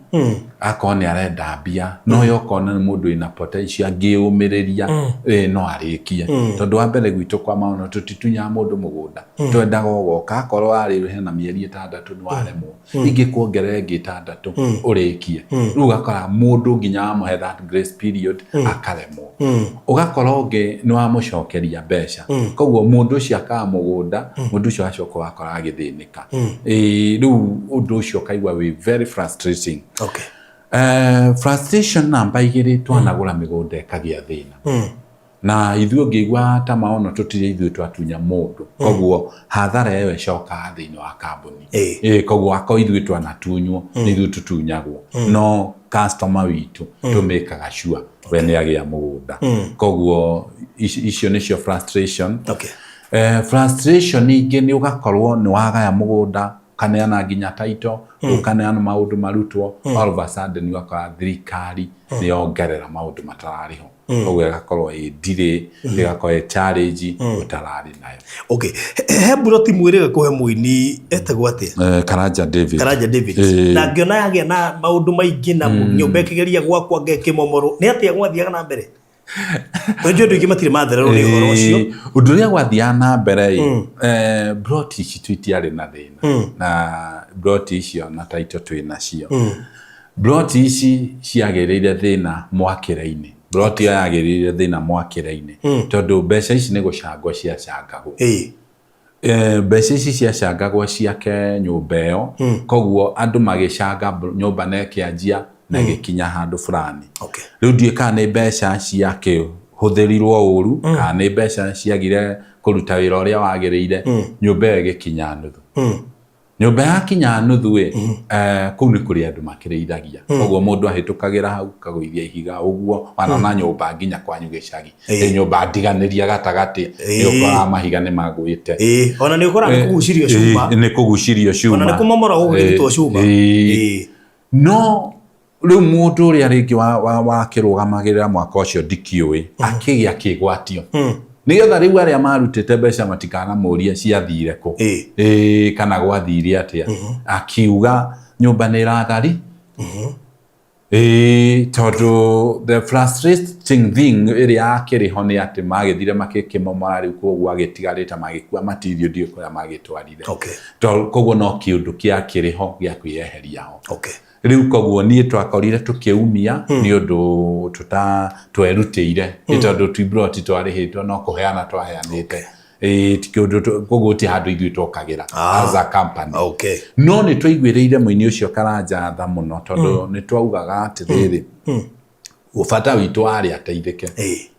akoni arenda mbia no yokona mundu ina potential ngiumiriria no arikie tondu wa mbere gwitu kwa maono tutitunya mundu mugunda twendaga goka akorwo ari hena mieri 6 ni waremwo ingi kuongerera ngi 6 urikie riu gakora mundu nginya amuhe that grace period akaremwo ugakorwo ngi ni wa mucokeria mbeca koguo mundu ucio akamugunda mundu ucio acoka wakora agithinika riu undu ucio kaigwa wi very frustrating frustration namba igiri twanagura migunda ikagia thina na ithuo ngigwa ta maono tutire ithuo twatunya mundu koguo hathara yewe coka thini wa kambuni koguo ako ithuo twanatunywo ithuo tutunyagwo no customer witu tumekaga sure wene agia mugunda koguo icio nicio frustration frustration ingi ni ugakorwo ni wagaya mugunda ukaneana nginya taito ukaneana maundu marutwo all of a sudden wakora thirikari ni yongerera maundu matarariho koguo igakorwo ndire igakorwo challenge utarari nayo. Okay, he buroti mwirega kuhe muini etagwo atia? Karanja David. Na ngiona yagia na maundu maingi na nyumba ikigeria gwakwa ngekimomoro ni atia gwathiaga na mbere? Wenjo ndu ikimatire matherero ni uhoro ucio undu ria gwathiaga na mbere broti ici twitiari na thina na broti icio na taito twina cio broti ici ciagiriire thina mwakire-ini broti yagiriire thina mwakire-ini tondu mbeca ici ni gucangwo ciacangagwo mbeca ici ciacangagwo ciake nyumba iyo koguo andu magicanga nyumba na kianjia na gikinya handu fulani riu ndie kana ni mbeca ciake huthirirwo uru kana ni mbeca ciagire kuruta wira uria wagiriire nyumba igikinya nuthu nyumba yakinya nuthu kuu ni kuri andu makiriithagia koguo mundu ahitukagira hau kaguithia ihiga uguo wana nyumba nginya kwanyu gicagi nyumba ndiganiria gatagati yokora mahiga ni magwite ona ni ukora ni kugucirio cuma ni kugucirio cuma ona ni kumomora ugitwo cuma no riu mundu uria ringi wa kirugamagirira mwaka ucio ndikiui akigia kigwatio nigetha riu aria marutite mbeca matikana muria ciathire ku kana gwathire atia akiuga nyumba ni rathari tondu the frustrating thing iria akiriho ni ati magithire makikimomora riu koguo agitigarite magikua material ndio kuria magitwarire koguo no kiundu kia kiriho gia kwiyeheria ho riu koguo nie twakorire tukiumia ni undu twerutire tondu twibroti twarihitwo no kuheana twaheanite tikiundu koguo ti handu ithui twokagira as a company no ni twaiguireire muini ucio Karanja tha muno tondu ni twaugaga atiriri ufata witu ari ateithike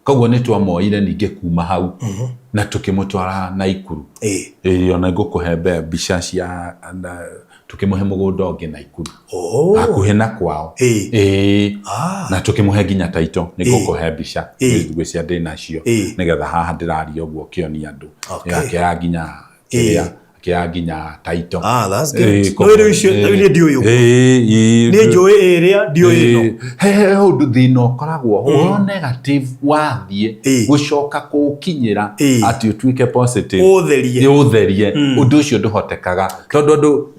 koguo ni twamoire ninge kuma hau na tukimutwara Naikuru ona ngukuhe mbica cia tukimuhe mugunda ungi Naikuru hakuhi na kwao na tukimuhe nginya taito ni ngukuhe mbica ngwiciria ndi nacio nigetha haha ndiraria uguo kioni andu akira nginya taito that's good no iri icio ni ndio yuko ni njoi area ndio ino he undu thina ukoragwo negative wathie gucoka kukinyira ati utwike positive utherie undu ucio nduhotekaga tondu andu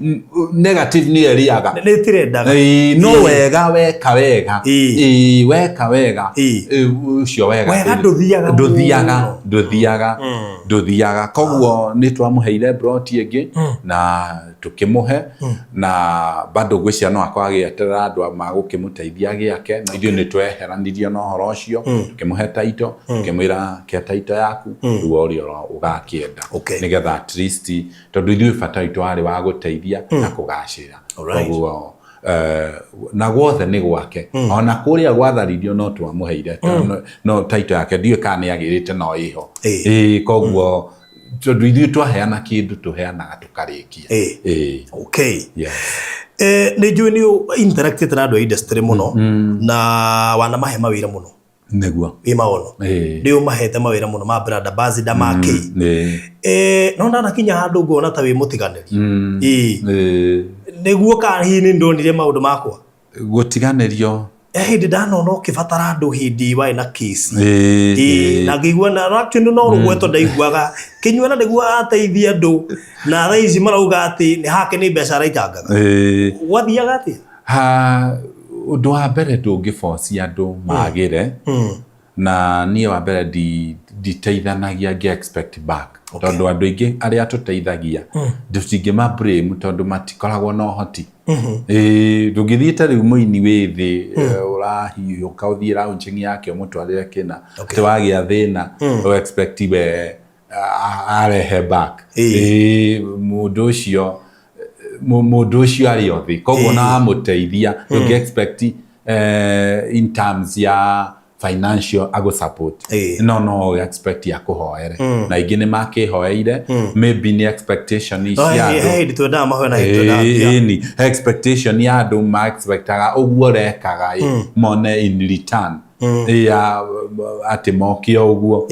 negative ni eriaga ni tirendaga no wega weka wega ucio wega nduthiaga koguo ni twamuheire broti igi na tukimuhe na bado gwiciria no akwage atera andu magukimuteithia giake na ithuĩ ni tweheranirie no horo ucio tukimuhe taito tukimwira ke taito yaku ruo rio ugakienda nigetha at least tondu ithuĩ bata witũ ari wa guteithia na kugacira koguo na gwothe ni gwake ona kuria gwatharirio no twamuheire no taito yake ndiũ kana ni agirite no iho koguo tondu ithuĩ twaheana kindu tuheanaga tukarikia ni njui ni interacted na andu a industry muno na wana mahe mawira muno neguo maono ni umahete mawira muno ma brand ambassador ma kei no ndana kinya handu ngona ta wi mutiganeri neguo ka hini ndonire maundu makwa gutiganirio hindi ndanona ukibatara andu hindi wai na case na ngigua na actually no rugweto ndaiguaga Kinyua na niguo ateithia andu na thaa ici marauga ati ni hake ni mbeca araitangaga wathiaga atia undu wa mbere ndungiforce andu magire na niĩ wa mbere nditeithanagia nge expect back tondu andu aingi aria tuteithagia tutingima blame tondu matikoragwo no hoti ndungithiite riu muini withi urahiuka uthie launching yake umutwarire kina ati wagia thina o expect we arehe back mundu ucio ari othi koguo na amuteithia ndungi expect in terms ya financial ago support no expect ya kuhoere na ingine makihoeire maybe ni expectation is ya twenda mahoe na ni expectation ya andu ma expectaga uguo rekaga mone in return ya ati mokio uguo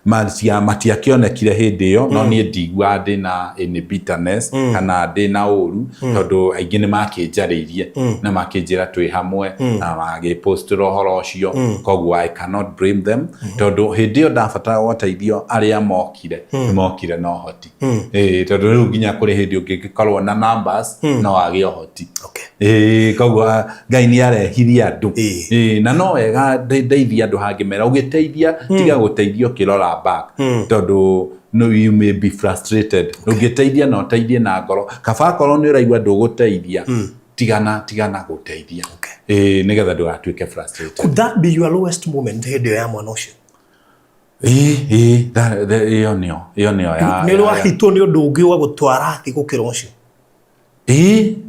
matiakionekire hindi yo no nie ndigua ndi na any bitterness kana ndi na uru tondu aingi ni makinjaririe na makinjira twi hamwe na magipost rohoro ucio koguo I cannot blame them tondu hindi yo ndabatara gũteithio aria mokire no hoti tondu riu nginya kuri hindi ungikorwo na numbers no age hoti koguo Ngai ni arehirie andu na no wega ndeithia andu hangimera ugiteithia tiga guteithio kirora back tondu no you may be frustrated ugiteithia no teithie na ngoro kaba korwo ni uraigua nduguteithia tigana guteithia nigetha ndugatuike frustrated. Could that be your lowest moment hindi ya mwana ucio? Iyo nio ya ni wahitwo ni undu ungi wa gutwara thi gukira ucio?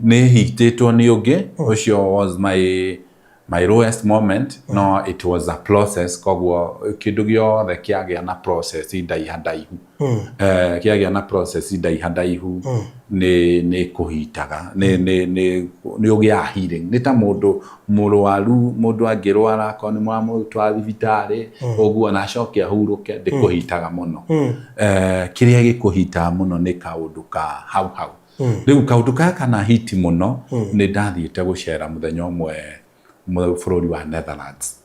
Ni hititwo ni ungi ucio was my lowest moment. No, it was a process. Koguo kindu giothe kiagia na process ndaihandaihu kiagia na process ndaihandaihu ni kuhitaga ni ugia healing ni ta mundu murwaru mundu angirwara ko ni mwamutwa thibitari oguo na cokia huruke ndikuhitaga muno kiria gikuhita muno ni kaundu ka hau riu kaundu kana hiti muno ni ndathiite gucera muthenya umwe bururi wa Netherlands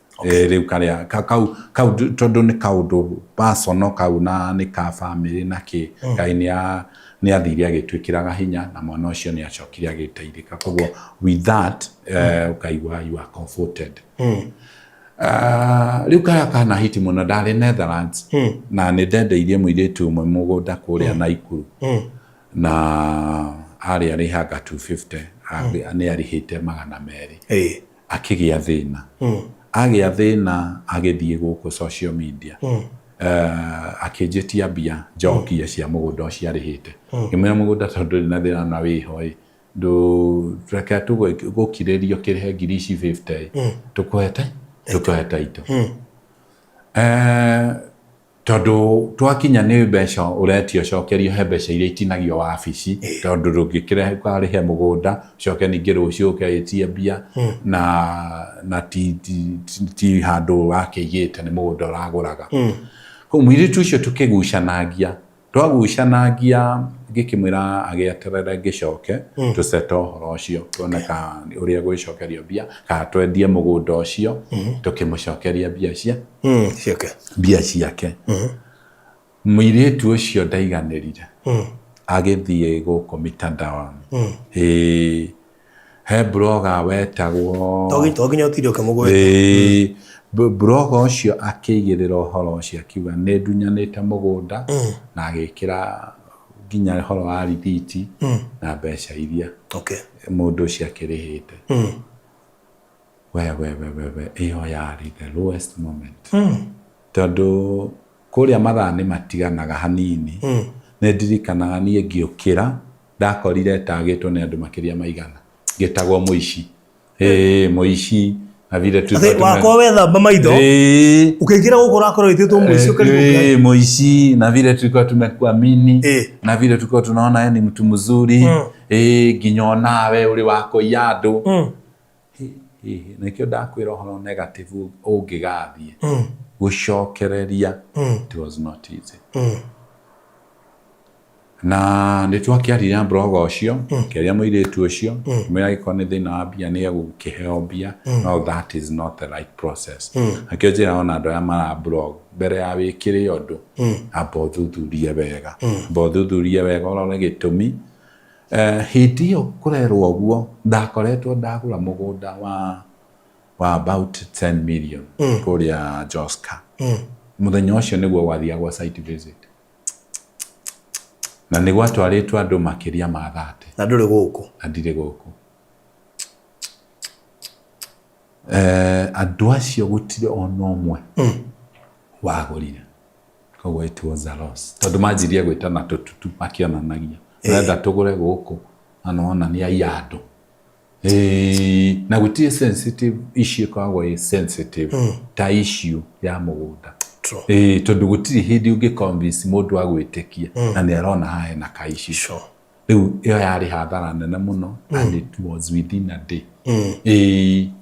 riu karia kau tondu ni kaundu personal kau na ni ka family na ki Ngai ni athiri agitwikiraga hinya na mwana ucio ni acokire agiteithika koguo with that ukaigua you are comforted riu karia kana hiti muno ndari Netherlands na ni ndendeirie muiritu umwe mugunda kuria Naikuru na ari haga 250 ni arihite 200 akigia thina agia thina agithie guku social media akijitia bia jokia cia mugunda ucio arihite imwe mugunda tondu na thina na wiho ndu reka tu gukiririo kirihe ngiri 50 tukwete ito tondu twakinya ni mbeca uretio cokerio he mbeca iria itinagio wabici tondu rungikire kwarihe mugunda coke ningi rucio ukaitia bia na ti handu wakigite ni mugunda uraguraga ko mwiritu ucio tukigucanagia twagucanagia ngikimwira agiaterera ngicoke tuseto horo ucio tuoneka uria gwicokerio bia ka twendie mugunda ucio tukimucokeria bia ciake mwiritu ucio ndaiganirire agithie guku mitandao he blogger wetagwo toginya utirio kamugwe blogger ucio akigirira horo ucio akiuga ne ndunyanite mugunda na agikira ginya horo wa rithiti na mbeca iria mundu ucio akirihite we iyo yari the lowest moment tondu kuria mathani matiganaga hanini ne ndirikanaga nie ngiukira ndakorire tagitwo ni andu makiria maigana gitagwo muici muici na vile tu wako wethamba maitho ukiingira guko rakorwo ititwo muici ukaribuka muici na vile tulikuwa tumekuamini na vile tulikuwa tunaona yeye ni mtu mzuri nginya nawe uri wako yadu nikio ndakwira horo negative ungigathie gucokereria it was not easy na nitwakiarira blog ucio keria muiritu ucio mwira gikone thina wa bia ni egukiheo bia no that is not the right process akijira ona ndo ya mara blog mbere ya wikire yondu abothuthurie wega orore gitumi hidio kurerwo guo ndakoretwo ndagura mugunda wa about 10 million kuria Joska muthenya ucio niguo gwathia gwa site visit na ni gwatwaritwo andu makiria ma 30 na nduri guku andu acio gutire ono omwe wagurire koguo it was a loss tondu manjirie gwitana tututu makionanagia renda tugure guku anaona ni ayado na gutire sensitive issue kwa sensitive ta issue ya mugunda tondu gutire hindi ungi convince mundu agwitikia na ni arona hae na kaishi riu iyo yari hathara nene muno and it was within a day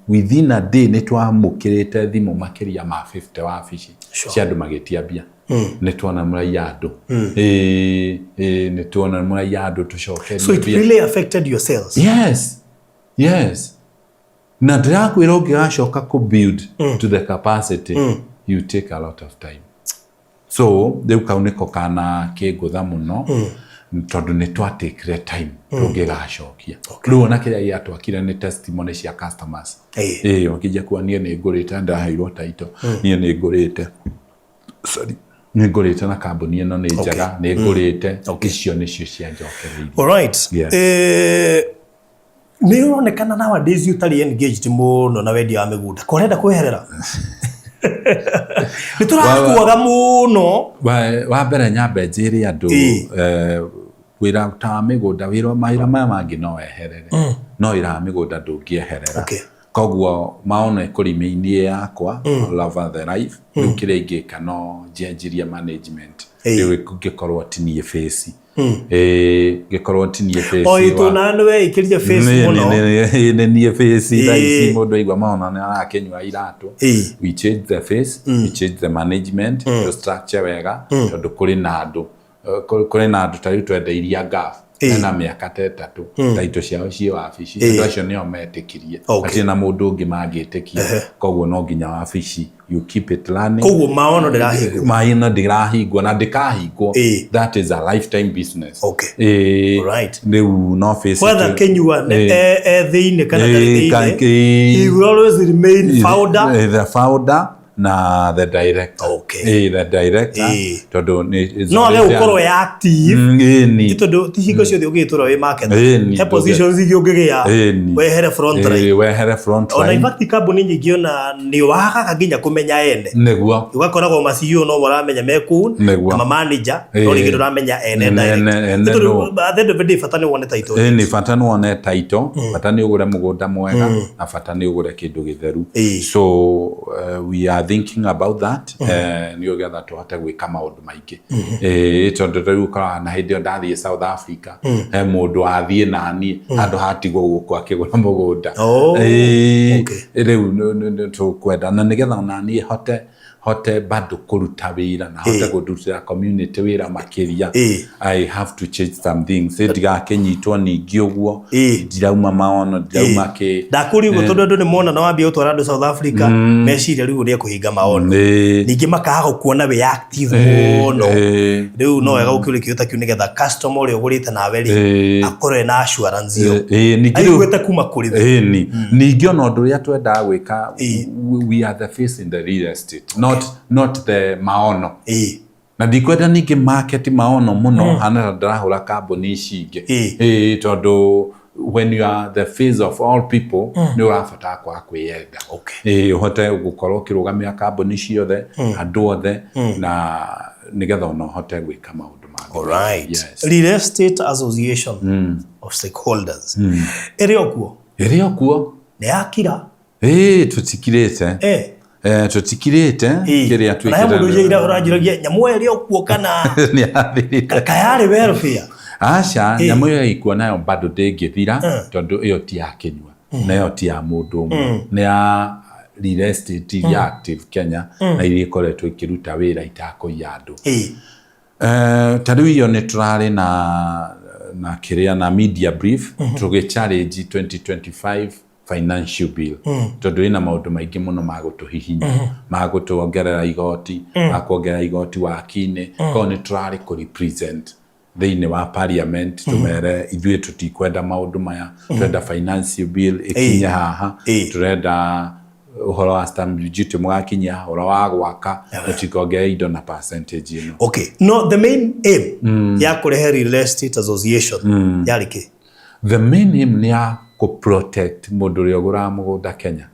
within a day ni twamukirite thimu makiria ma 50 wabici cia andu magitia bia nĩ tuona mũraiya andũ nĩ tuona mũraiya andũ tũcokerie. So it really affected your sales? Yes. Na ndĩrakwĩra ũngĩgacoka build to the capacity, you take a lot of time. So rĩu kau nĩko kana kĩngũtha mũno tondũ nĩ twatakire time ũngĩgacokia. Rĩu ona kĩrĩa gĩatwakire nĩ testimony cia customers. Wakĩnja kuwa niĩ nĩ ngũrĩte, ndaheirwo title, niĩ nĩ ngũrĩte, nĩ ngũrĩte na kambuni ĩno nĩ njega, nĩ ngũrĩte, icio nĩcio cianjokereirie. Alright. Nĩ ũronekana nowadays ũtarĩ engaged mũno na wendia wa mĩgũnda, kũrenda kwĩherera? Nĩ tũrakuaga mũno. Wa mbere nyambe njĩre andũ wĩra ta mĩgũnda, wĩra maya mangĩ no weherere, no wĩra wa mĩgũnda ndũngĩeherera. Koguo maona ĩkũrĩmĩ-inĩ yakwa love the life, rĩu kĩrĩa ingĩka no njenjirie management, rĩu ngĩkorwo tinie face, ngĩkorwo tinie face o itũna nĩwe ikĩrire face mũno, nĩ niĩ face thaici mũndũ aigua maona nĩ arakĩnyua Iratu. We change the face, we change the management, the structure wega, tondũ kũrĩ na andũ tarĩu twendeiria gaf na mĩaka 3 taito ciao ciĩ wabici, andũ acio nĩo metĩkirie, atĩ na mũndũ ũngĩ mangĩtĩkia. Koguo no nginya wabici you keep it running. Koguo maono ndĩrahingwo na ndĩkahingwo. That is a lifetime business. Right. Rĩu no face whether Kinyua thĩinĩ kana thĩinĩ, he will always remain founder, the founder na the director. The director tondũ no gũkorwo active, tondũ tihingo ciothe ũgĩtũra wĩ market, he positions ingĩ ũngĩgĩa wehere front line. Ona in fact kambuni nyingĩ ona nĩ wagaga nginya kũmenya ene, nĩguo ũgakoragwo ma CEO no maramenya mekũu na ma manager no rĩngĩ ndũramenya ene direct. At the end of the day bata nĩ wone title, nĩ bata nĩ wone title, bata nĩ ũgũre mũgũnda mwega na bata nĩ ũgũre kĩndũ gĩtheru. So we are thinking about that, nĩ ũgetha tũhote gwĩka maũndũ maingĩ. Tondũ rĩu ũkoraga na hĩndĩ ĩyo ndathiĩ South Africa, he mũndũ athiĩ naniĩ handũ hatigwo gũkũ akĩgũra mũgũnda. Rĩu tũkwenda na nĩgetha onaniĩ hote bado kũruta wĩra na hote kũrutĩra community wĩra makĩria. I have to change some things, ndigakĩnyitwo ningĩ ũguo, ndirauma maono, ndirauma ndakũrigwo tondũ andũ nĩ mona na wambia ũtwara andũ South Africa meciria rĩu ũrĩa kũhinga maono, ningĩ makaga gũkuona wĩ active mũno. Rĩu no wega gũkĩũrĩkia ũtakiu nĩgetha customer ũrĩa ũgũrĩte nawe rĩ akorwo na assurance ĩyo, aiguĩte kuma kũrĩ we. Ningĩ ona ũndũ ũrĩa twendaga gwĩka, we are the face in the real estate, not the maono. Na ndikwenda ningĩ market maono mũno hana ndĩrahũra kambuni ici ingĩ, tondũ when you are the face of all people, nĩ ũrabatara kwa kwĩyenda, ũhote gũkorwo ũkĩrũgamia kambuni ciothe, andũ othe, na nĩgetha ona ũhote gwĩka maũndũ mangĩ. Alright. Real Estate Association of Stakeholders ĩrĩ okuo nĩ yakira? Tũtikirĩte tũtikirĩte kĩrĩa twĩkĩra. Na mũndũ ũjĩira ũranjũragia nyamũ ĩrĩ okuo kana kayarĩ welfare? Aca, nyamũ ĩyo ikuo nayo bado ndĩngĩthira, tondũ ĩyo ti ya Kinyua, na ĩyo ti ya mũndũ ũmwe, nĩ ya real estate iria active Kenya na iria ikoretwo ikĩruta wĩra itakũiya andũ. Ta rĩu iyo nĩ tũrarĩ na kĩrĩa na media brief tũgĩ-challenge 2025 financial bill, tondũ ĩna maũndũ maingĩ mũno ma gũtũhihinya, ma gũtuongerera igoti, ma kuongerera igoti wakinĩ. Koguo nĩ tũrarĩ kũ-represent thĩinĩ wa parliament, tũmere ithuĩ tũtikwenda maũndũ maya, tũrenda financial bill ĩkinye haha, tũrenda ũhoro wa stamp duty mũgakinyia, ũhoro wa gwaka, tũtikongerera indo na percentage ĩno. No, the main aim ya kũrehe Real Estate Association yarĩ kĩ? The main aim nĩ ya protect mũndũ ũrĩa ũgũraga mũgũnda Kenya.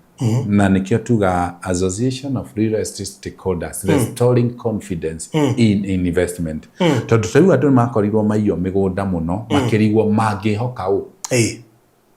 Na nĩkĩo tuga Association of Real Estate Stakeholders, restoring confidence in investment. Tondũ rĩu andũ nĩmakorirwo maiywo mĩgũnda mũno, makĩrigwo mangĩhoka ũ.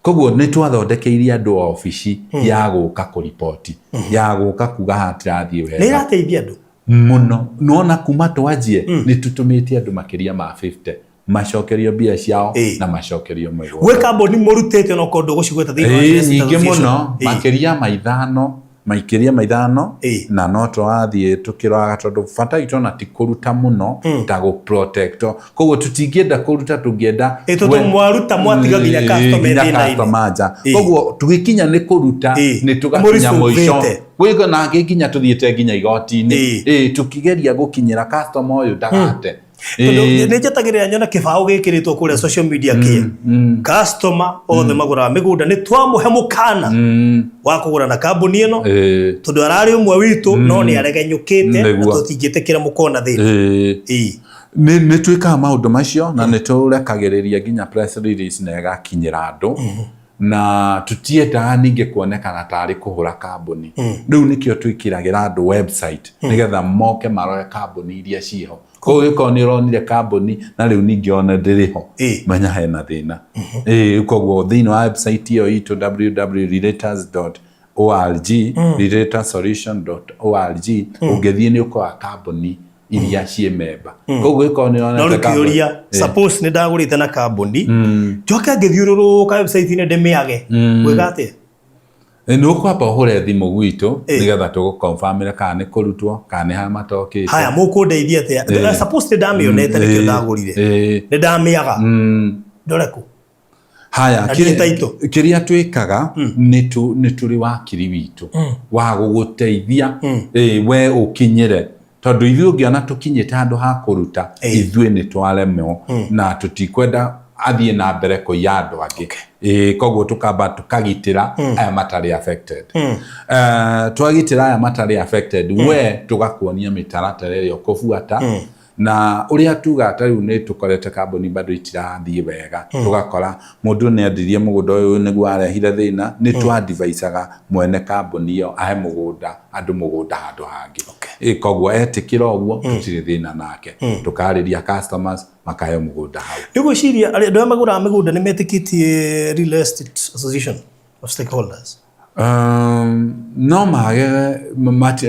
Koguo nĩ twathondekeirie andũ obici ya gũka kũripoti, ya gũka kuga hatirathiĩ wega. Nĩ ĩrateithia andũ mũno, nona kuma twanjie nĩ tũtũmĩtie andũ makĩria ma 50 macokerio mbia ciao na macokerio mwego. Gwĩ kambuni mũrutĩte no kũndũ gũcigweta thĩinĩ wa nyingĩ mũno, makĩria ma 5 maikiria maithano na no twathie tukiroaga tondu bata itu na ti kuruta muno ta go protect koguo tutingienda kuruta tungienda tondu mwaruta mwatiga ginya customer koguo tugikinya ni kuruta ni tugakinya moico wigo na gikinya tuthiete ginya igoti-ini tukigeria gukinyira customer uyu ndagate nä njatagä rä nyona kä baå gä kä rä two kå rä a social media kä customer othe magå raga mä gå nda nä twamå he må kana wa kå gå ra na kambuni ä no tondå ararä å mwe witå no nä aregenyå kä te na tå tingä tä kä ra må kona thä nä twä kaga maå ndå macio na nä tå rekagä rä ria nginya press release na ĩgakinyä ra andå na tutiendaga ningĩ kuonekana tarĩ kũhũra kambuni rĩu nĩkĩo twĩkĩragĩra andũ website nĩgetha moke marore kambuni iria ciho koguo gĩkorwo nĩ ũronire kambuni na rĩu ningĩ ona ndĩrĩ ho menya hena thĩna koguo thĩinĩ wa website ĩyo itũ www.relators.org relatorsolution.org ũngĩthiĩ nĩ ũkoraga kambuni iria ciĩ member koguo gĩkorwo nĩ ũronete kambuni suppose nĩ ndagũrĩte na kambuni njoke ngĩthiũrũrũka website-inĩ ndĩmĩage gwĩka atĩa nĩ ũkwamba ũhũre thimũ gwitũ nĩgetha tũgũkonfirmĩre kana nĩ kũrutwo kana nĩ ha matokĩte haya mũkũndeithia atĩa suppose nĩ ndamĩonete nĩkĩo ndagũrire nĩ ndamĩaga ndore kũ haya kĩrĩa twĩkaga nĩ tũrĩ wakiri witũ wa gũgũteithia we ũkinyĩre tondu ithuĩ ũngĩona tũkinyĩte handũ ha kũruta ithuĩ nĩ twaremwo na tũtikwenda athiĩ na mbere kũiya andũ angĩ koguo tũkamba tũkagitĩra aya matarĩ affected twagitĩra aya matarĩ affected we tũgakuonia mĩtaratara ĩrĩa ũkũbuata na uria tuga ta riu ni tukorete kambuni bado itirathiĩ wega tugakora mundu ni andirie mugunda uyu niguo arehire thina ni twadvisaga mwene kambuni iyo ahe mugunda andu mugunda handu hangi koguo etikira uguo tutire thina nake tukariria customers makahe mugunda hau niguciria andu magura migunda ni metikitie real estate association of stakeholders no mage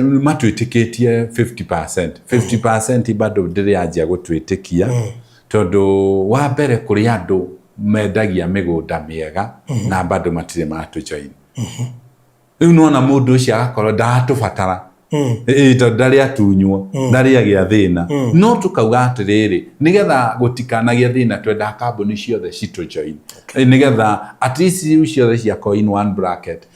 matwitikitie 50% bado ndiri anjia gutwitikia tondu wa mbere kuri andu mendagia migunda miega na bado matire matujoin riu nona mundu ucio agakorwo ndatubatara tondu ndari atunywo ndari agia thina no tukauga atiriri nigetha gutikanagia thina twenda kambuni ciothe citujoin nigetha at least ciothe ciako in one bracket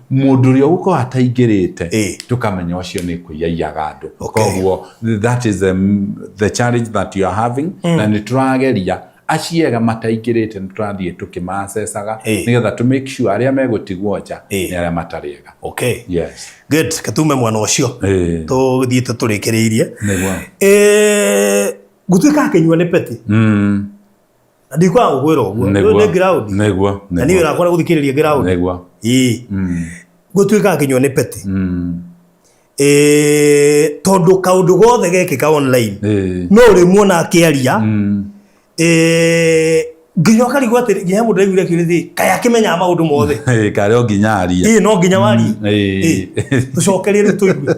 mundu rio uko ataingirite tukamenya ucio ni kuiyaga andu koguo that is the challenge that you are having na ni turageria aciega mataingirite niturathie tukimacecaga nigetha to make sure aria megutigwo nja ni aria matariega yes good katume mwana ucio tuthiite turikiriirie niguo gutuika Kinyua ni peti ndikwa ngwira uguo ni ground niguo na ni wira kwa guthikiriria ground niguo gutuika Kinyua ni peti tondu kaundu gothe gekika online no ri muona akiaria nginya karigwo atĩ nginya mũndũ aiguire kĩrĩthĩ kaya kĩmenya maũndũ mothe kare o nginya aria no nginya wari tũcokerie rĩ tũigue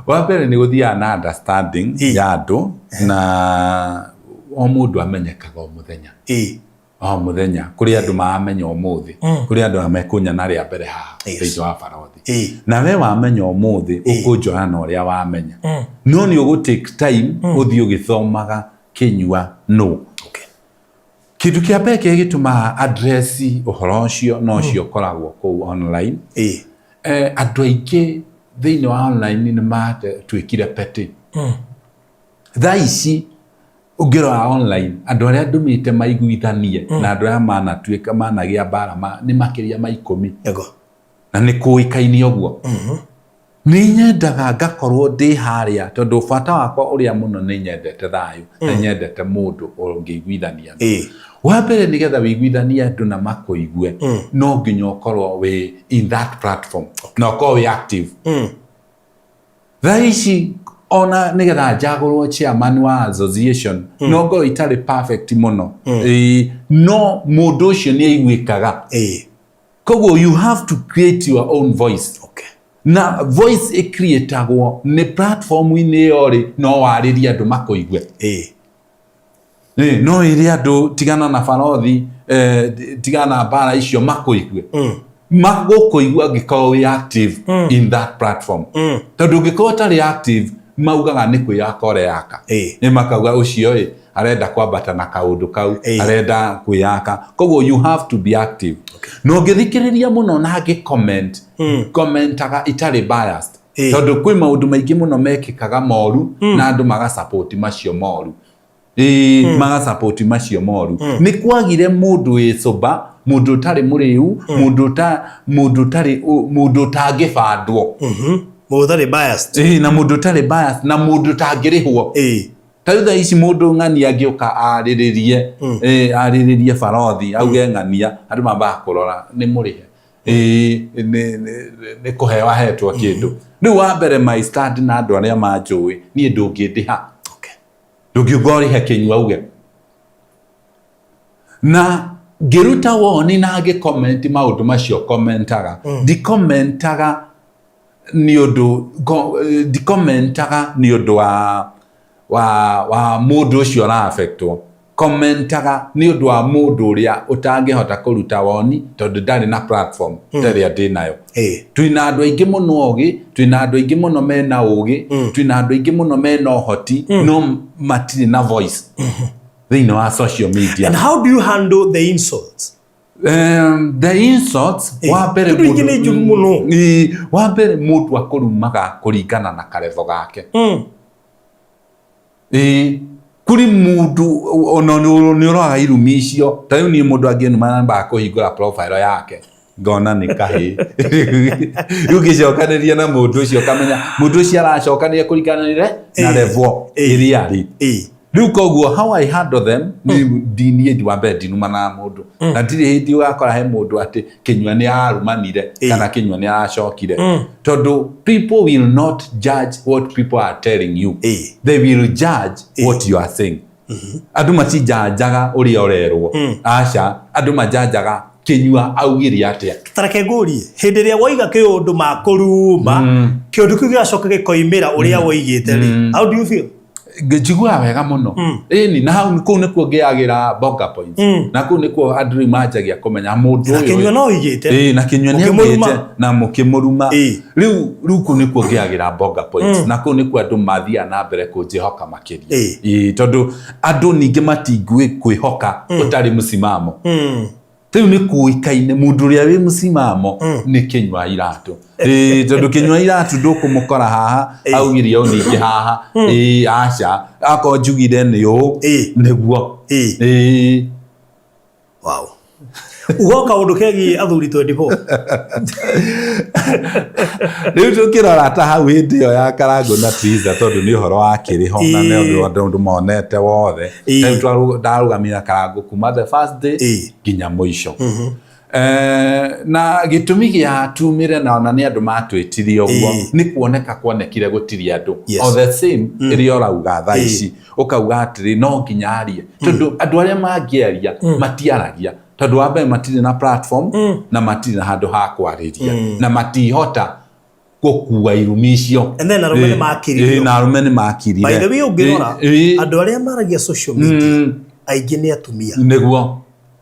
wa mbere nĩ gũthiaga na understanding ya andũ na o mũndũ amenyekaga o mũthenya kũrĩ andũ maamenya ũmũthĩ kũrĩ andũ mekunyana rĩa mbere haha thĩinĩ wa barothi na we wamenya ũmũthĩ ũkũnjoya na ũrĩa wamenya no nĩ ũgũ-take time ũthiĩ ũgĩthomaga Kinyua no kindu kia mbere gituma address uhoro ucio no cio koragwo ku online andu aingĩ thĩinĩ wa online ni mate twikire peti thaici ungirora online andu aria ndumite maiguithanie na andu aria manatuika managia bara ni makiria ma 10 na ni kuikaini uguo ni nyendaga ngakorwo ndi haria tondu bata wakwa uria muno ni nyendete thayu na nyendete mundu ungiguithania wa mbere nigetha wiguithania andu na makuigue no nginya ukorwo we in that platform na ukorwo we active thaici ona nigetha njagurwo chairman wa association no ngorwo itari perfect muno no mundu ucio ni aiguikaga koguo you have to create your own voice na voice createagwo ni platform-inĩ yori no wariria andu makuigue no iria andu tigana na barothi tigana bara icio makuigue magũkũigua angĩkorwo wĩ active in that platform. Tondũ ũngĩkorwo ũtarĩ active maugaga nĩ kwĩyaka ũreyaka. Nĩ makauga ũcio arenda kwambata na kaũndũ kau, arenda kwĩyaka. Koguo you have to be active. No ũngĩthikĩrĩria mũno na commentaga itarĩ biased. Tondũ kwĩ maũndũ maingĩ mũno mekĩkaga moru na andũ magasupport macio moru. Magasupport macio moru. Nĩ kwagire mũndũ wĩcũba, mũndũ ũtarĩ mũrĩu, mũndũ ũtangĩbandwo. Mũndũ ũtarĩ biased. Na mũndũ ũtarĩ biased na mũndũ ũtangĩrĩhwo. Tayuda ici mũndũ ng'ania angĩũka arĩrĩrie barothi auge ng'ania andũ mambaga kũrora nĩ mũrĩhe. Nĩ kũheo ahetwo kĩndũ. Rĩu wa mbere my stand na andũ arĩa manjũĩ niĩ ndũngĩndĩha. Ndũngiuga ũrĩhe Kinyua uge. Na ngĩruta woni na ngĩcomment maũndũ macio commentaga. Ndikommentaga nĩ ũndũ wa mũndũ ũcio ara-affectwo. Commentaga nĩ ũndũ wa mũndũ ũrĩa ũtangĩhota kũruta woni tondũ ndarĩ na platform terĩa ndĩ nayo. Twĩna andũ aingĩ mũno ũgĩ, twĩna andũ aingĩ mũno mena ũgĩ, twĩna andũ aingĩ mũno mena ũhoti, no matirĩ na voice thĩinĩ wa social media. And how do you handle the insults? The insults wa mbere mũndũ akũrumaga kũringana na karevo gake. Kuri mũndũ ona nĩ ũroaga irumi icio. Ta rĩu niĩ mũndũ angĩnuma namba kũhingũra profile yake ngona nĩ kahĩ. Rĩu ngĩcokanĩria na mũndũ ũcio kamenya mũndũ ũcio aracokanĩria kũringanĩre na level ĩrĩa arĩ. Rĩu koguo how I handle them niĩ wa mbere ndinuma na mũndũ. Na ndirĩ hĩndĩ ũgakora he mũndũ atĩ Kinyua nĩ arumanire kana Kinyua nĩ aracokire. Tondũ people will not judge what people are telling you. They will judge what you are saying. Andũ matijanjaga ũrĩa ũrerwo. Aca andũ majanjaga Kinyua augire atĩa. Tareke ngũrie hĩndĩ ĩrĩa waiga kĩũndũ makũruma kĩũndũ kĩu gĩgacoka gĩkoimĩra ũrĩa woigĩte rĩ, how do you feel? Ngĩjigua wega mũno. Ĩni na hau kũu nĩkuo ngĩagĩra bonga points. Na kũu nĩkuo andũ manjagia kũmenya mũndũ ũyũ. Kinyua no oigĩte. Na Kinyua nĩ oigĩte na mũkĩmũruma. Rĩu kũu nĩkuo ngĩagĩra bonga points. Na kũu nĩkuo andũ mathiaga na mbere kũnjĩhoka makĩria. Tondũ andũ ningĩ matingĩũĩ kwĩhoka ũtarĩ mũsimamo. Rĩu nĩ kũĩkaine mũndũ ũrĩa wĩ mũsimamo nĩ Kinyua Iratu. Tondũ Kinyua Iratu ndũkũmũkora haha augire o ningĩ haha. Aca akorwo njugire nĩ ũũ nĩguo. Wow. Ugoka ũndũ kegiĩ athuri 24. Rĩu tũkĩrora ta hau hĩndĩ ĩyo ya Karango na Twiza tondũ nĩ ũhoro wa kĩrĩho na nĩ ũndũ monete wothe. Rĩu ndarũgamĩra Karango kuma the first day nginya mũico. Na gĩtũmi gĩa tumire na ona nĩ andũ matwĩtire ũguo nĩ kuonekire gũtirĩ andũ o the same ĩrĩa ũrauga thaa ici ũkauga atĩrĩ no nginya arie tondũ andũ arĩa mangĩaria matiaragia tondũ wa mbere matirĩ na platform na matirĩ na handũ ha kwarĩria na matihota gũkua irumi icio. And then arũme nĩ makirire. Na arũme nĩ makirire. By the way ũngĩrora andũ arĩa maragia social media aingĩ nĩ atumia. Nĩguo.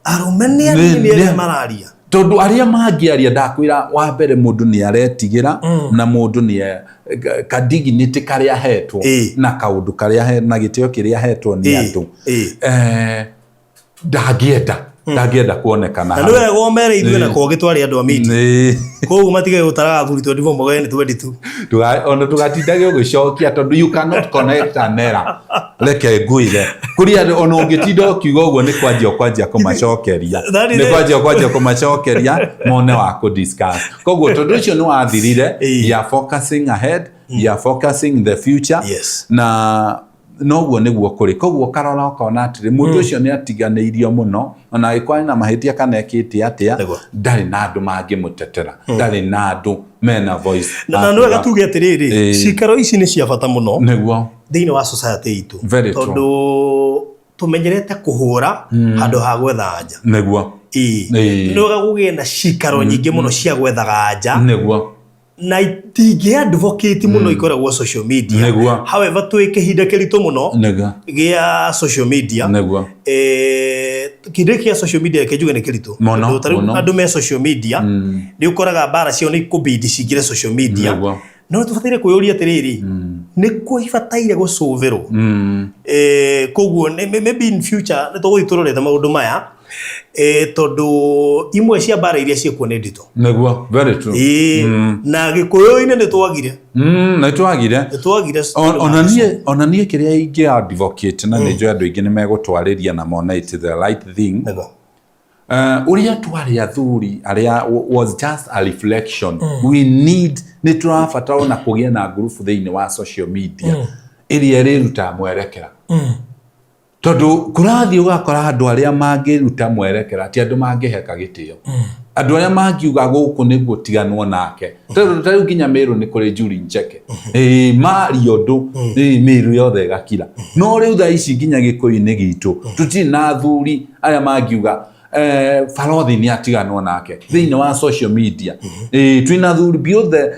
Arũme nĩ arĩa mararia. Tondũ arĩa mangĩaria ndakwĩra wa mbere mũndũ nĩ aretigĩra na mũndũ nĩ kadignity karĩa hetwo na kaũndũ karĩa na gĩtĩo kĩrĩa hetwo nĩ andũ. Ndangĩenda kuonekana. Na nĩ wega ũmere ithuĩ na kwa gĩtwarĩ andũ a media. Koguo matige gũtaraga athuri 24 mwaka-inĩ 22. Ona tũgatindage ũgĩcokia tondũ you cannot connect an error. Reke ngũire. Kũrĩa ona ũngĩtinda ũkiuga ũguo nĩ kwanjia kũmacokeria. Nĩ kwanjia kũmacokeria mone wa kũdiscuss. Koguo tondũ ũcio nĩ wathirire, you are focusing ahead, you are focusing in the future. Na noguo nĩguo kũrĩ. Koguo karora ũkona atĩrĩ mũndũ ũcio nĩ atiganĩirio mũno ona agĩkorwo na mahĩtia kana ekĩte atĩa ndarĩ na andũ mangĩmũtetera, ndarĩ na andũ mena voice. Na nĩ wega tuge atĩrĩrĩ cikaro ici nĩ cia bata mũno nĩguo thĩinĩ wa society itũ tondũ tũmenyerete kũhũra handũ ha gwetha anja. Nĩguo nĩ wega gũgĩe na cikaro nyingĩ mũno cia gwethaga anja. Nĩguo na itige advocate muno ikoragwo social media. However, twike hinda kirito muno gia social media. Kinde kia social media kejuge ne kirito. Andu me social media ni ukoraga bara cio ni kubidi cigire social media. No tufatire kuyuria atiriri ni kuibataire gucuviro koguo maybe in future ni tugwiturorete maundu maya tondu imwe cia bara iria ciekuo ni ndito neguo very true na gikuyu-ini ni twagire na twagire onanie kiria ingi advocate na ni jo andu ingi ni megutwariria na mona it the right thing Uria twari athuri aria was just a reflection we need ni turabatara na kugia na group thiini wa social media iria riruta mwerekera tondu kurathi ugakora andu aria mangiruta mwerekera ti andu mangiheka gitio andu aria mangiuga guku niguo tiganwo nake tondu nginya miru ni kuri Juri Njeke mari ondu miru yothe gakira no riu tha ici nginya gikuyu-ini gitu tutiri na athuri aria mangiuga Farothi ni atiganwo nake thiini wa social media twina thuri biothe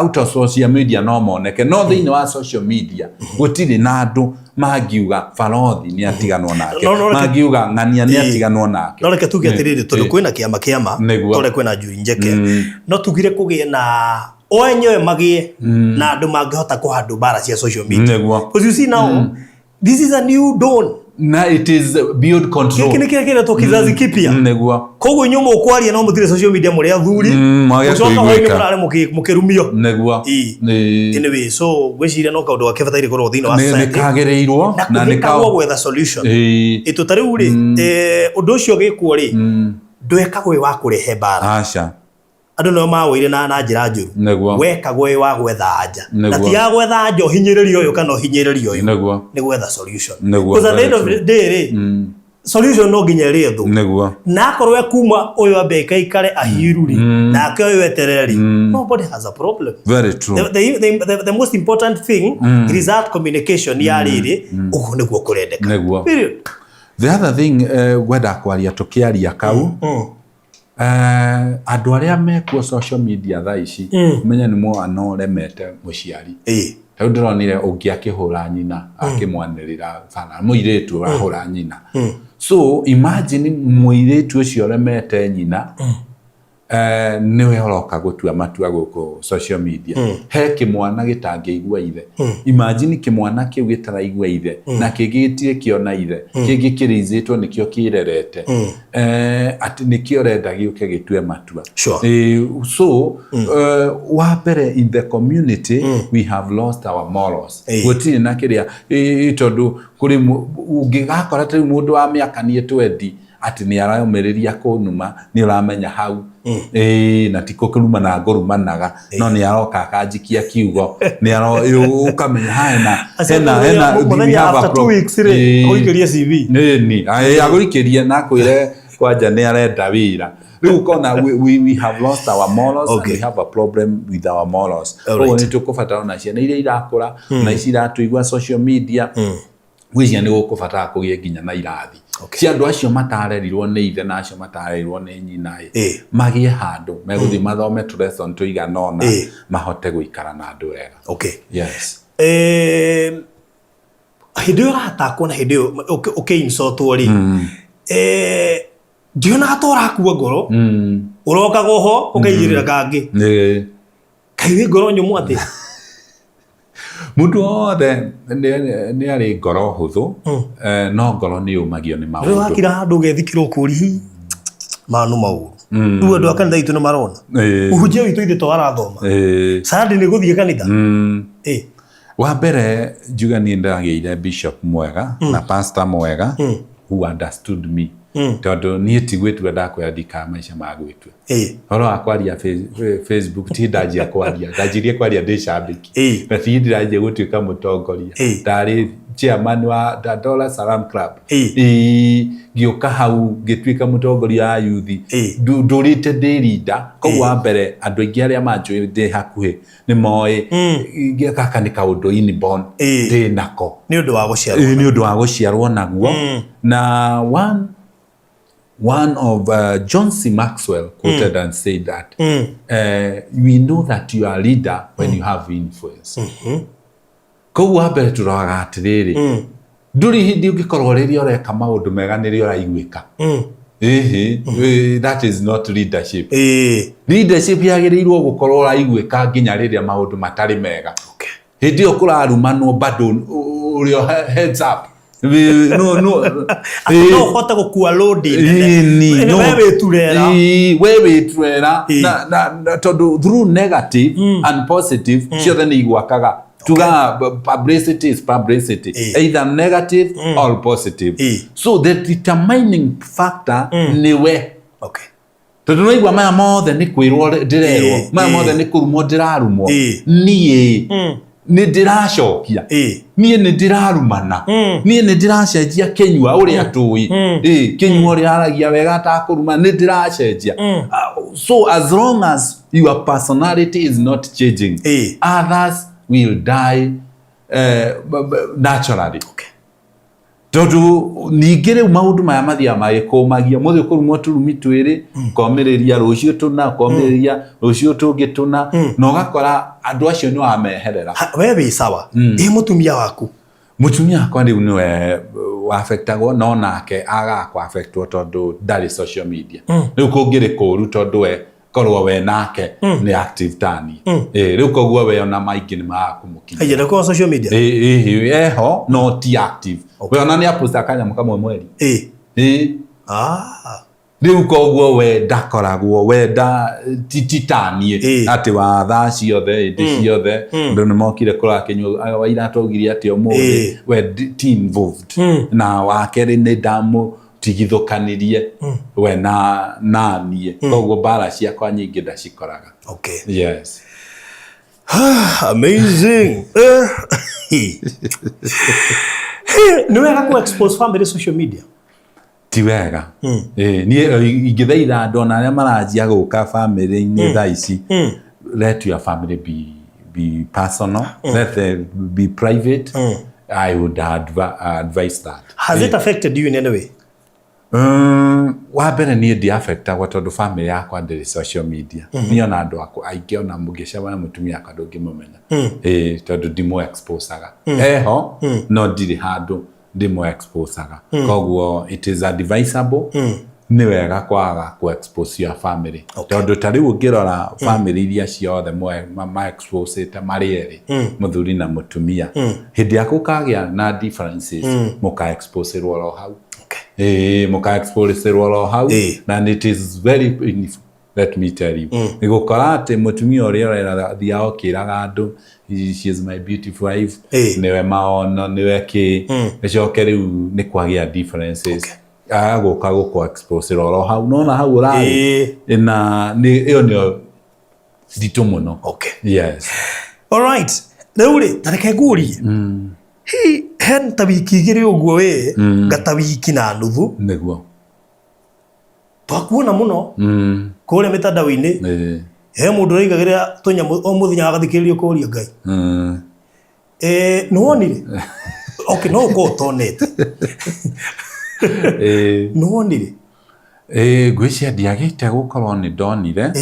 out of social media no moneke no thiini wa social media gutiri na andu magiuga Farothi ni atiganwo nake magiuga ng'ania ni atiganwo nake no reke tuge atiriri tondu kwina kiama tore kwina Juri Njeke no tugire kugie na oenyewe magie na andu mangihota kuhandu bara cia social media because you see now this is a new dawn na it is beyond control kile kile to kizazi kipya neguo koguo nyumo ukwaria no mutire social media muri athuri ucoka waini murare mukirumio neguo anyway so gwiciria no kaundu gakebataire korwo thini wa society nikagereirwo na nikagwo gwetha solution itutari ri undu ucio gikuo ri ndwekagwo wa kurehe bara acha andu no mawire na njira njuru wekagwo wa gwetha anja na ti ya gwetha anja hinyiririo yo kana hinyiririo yo ni gwetha solution because at the end of the day solution no ginya rithu na korwe kuma uyu abeka ikare ahiruri na ke uyu etereri nobody has a problem very true the most important thing is that communication ya riri uko niguo kurendeka period. The other thing whether kwaria tukiaria kau andu aria mekuo social media tha ici menya ni mwana uremete muciari tondu ndironire ungi akihura nyina akimwanirira bana muiretu ahura nyina so imagine muiretu ucio uremete nyina niwe oroka gutua matua guku social media he kimwana gitangeigua ithe imagine kimwana kiu gitaraigua ithe na kigitie kiona ithe kigikirizitwo nikio kirerete ati nikio renda giuke gitue matua so wapere in the community we have lost our morals gutiri na kiria tondu kuri ungigakora tari mundu wa miaka nie 20 ati ni arayomeriria kunuma ni uramenya hau na tiko kunuma na ngorumanaga no ni aroka akajikia kiugo ni ukamenya hena after 2 weeks oikiria CV ni agurikiria na kwire kwanja ni arenda wira riu kona we have lost our morals and we have a problem with our morals ni tukubatara na ciana iria irakura na icira tuigwa social media wizia ni gukubatara kugie nginya na irathi cia andu acio matarerirwo ni ithe na acio matarerirwo ni nyina magie handu meguthi mathome tu lesson tuiganona mahote guikara na andu wega yes hidio ratakwo na hidio insotwo ri ndiona atora kuwa ngoro uroka goho ukaigirira kangi kaiwe ngoro nyumu ati mundu othe ni ari ngoro huthu no ngoro ni umagio ni maundu wakira handu gethikirwo kuri manu mauru ndu andu akanitha itu ni marona uhunjia witu ithe to arathoma sadi ni guthie kanitha wa mbere juga ni ndageire bishop mwega na pastor mwega who understood me tondu nie tigwitu ndakwandika maisha magwitu horo akwaria Facebook ti ndajia kwaria ndajirie kwaria ndicambiki na ti ndiraje gutuika mutongoria ndari chairman wa Dar Salam Club giuka hau gituika mutongoria wa youth ndurite ndirida koguo mbere andu aingi aria manjui ndi hakuhi ni moe gaka ni kaundu inborn ndi nako ni undu wa guciarwo naguo na one one of John C. Maxwell quoted and said that we know that you are a leader when you have influence. Koguo wambere tũroraga atĩrĩrĩ ndũrĩ hĩndĩ ũngĩkorwo rĩrĩa ũreka maũndũ mega nĩrĩo ũraiguĩka. That is not leadership. Leadership yagĩrĩirwo gũkorwo ũraiguĩka nginya rĩrĩa maũndũ matarĩ mega. Hĩndĩ ĩyo kũrarumanwo bado ũrĩa heads up. No hota gũkua load we wĩturera na tondũ through negative and positive ciothe nĩ igwakaga. Tuga publicity is publicity, either negative or positive. So the determining factor ni we. Tondũ no igwa maya mothe nĩ kwĩrwo ndĩrerwo, maya mothe nĩ kũrumwo ndĩrarumwo. Niĩ nĩ ndĩracokia, niĩ nĩ ndĩrarumana, niĩ nĩ ndĩracenjia Kinyua ũrĩa tũĩ. Kinyua ũrĩa aragia wega atakũruma nĩ ndĩracenjia. So as long as your personality is not changing, others will die naturally. Tondu ningĩ rĩu maũndũ maya mathiaga magĩkũmagia mũthĩ ũkũrumwo tũrumi twĩrĩ komĩrĩria rũciũ tũna komĩrĩria rũciũ tũngĩ tũna na ũgakora andũ acio nĩ wameherera. We wĩ sawa mũtumia waku? Mũtumia wakwa rĩu nĩwe affectagwo no nake agakwa affectwo tondũ ndarĩ social media. Rĩu kũngĩrĩ kũũru tondũ we korwo we nake ni active tani. Rĩu koguo we ona maingĩ nĩ magakũmũkinya. Aiyenda kwa social media? Eho no ti active. We ona nĩ aposta kanyamũ kamwe mweri. Rĩu koguo we ndakoragwo we titanie atĩ wa thaa ciothe hĩndĩ ciothe andũ nĩ mokire kũrora Kinyua wa Iratu augire atĩ ũmũthĩ we ti involved na wa kerĩ nĩ tigithũkanirie we na niĩ. Koguo mbara ciakwa nyingĩ ndacikoraga. Yes. Amazing. Nĩ wega ku expose family social media? Ti wega. Niĩ ingĩthaitha andũ ona arĩa maranjia gũka family-inĩ thaa ici, let your family be personal, let them be private. I would advise that. Has it affected you in any way? Wa mbere niĩ ndi-affectagwo tondũ family yakwa ndĩrĩ social media. Niĩ ona andũ aingĩ ona mũngĩcemania mũtumia akwa ndũngĩmũmenya. Tondũ ndimũ-exposaga. Eho no ndirĩ handũ ndimũ-exposaga. Koguo it is advisable nĩ wega kwaga ku-expose your family. Tondũ ta rĩu ũngĩrora family iria ciothe ma-expose-ĩte marĩ erĩ, mũthuri na mũtumia, hĩndĩ ya gũkagĩa na differences mũka-expose-ĩrwo oro hau. Mũka-expose-ĩrwo oro hau and it is very painful. Let me tell you. Nĩ gũkora atĩ mũtumia ũrĩa ũrathiaga okĩraga andũ she is my beautiful wife, nĩwe maono, nĩwe kĩ, gĩcoke rĩu nĩ kwagĩa differences. Agũka gũkũ-expose oro hau. Nona hau ũrarĩ na ĩyo nĩyo nditũ mũno. Yes. Alright. Rĩu rĩ, ta reke ngũrie. He ta wiki igĩrĩ ũguo we ngata wiki na nuthu nĩguo twakuona mũno kũrĩa mĩtandao-inĩ. He mũndũ ũraigagĩrĩra tũnyamũ o mũthenya agathikĩrĩrio kũũria Ngai. Nĩ wonire? No ũkorwo ũtonete. Nĩ wonire? Ngwĩciria ndiagĩte gũkorwo nĩ ndonire.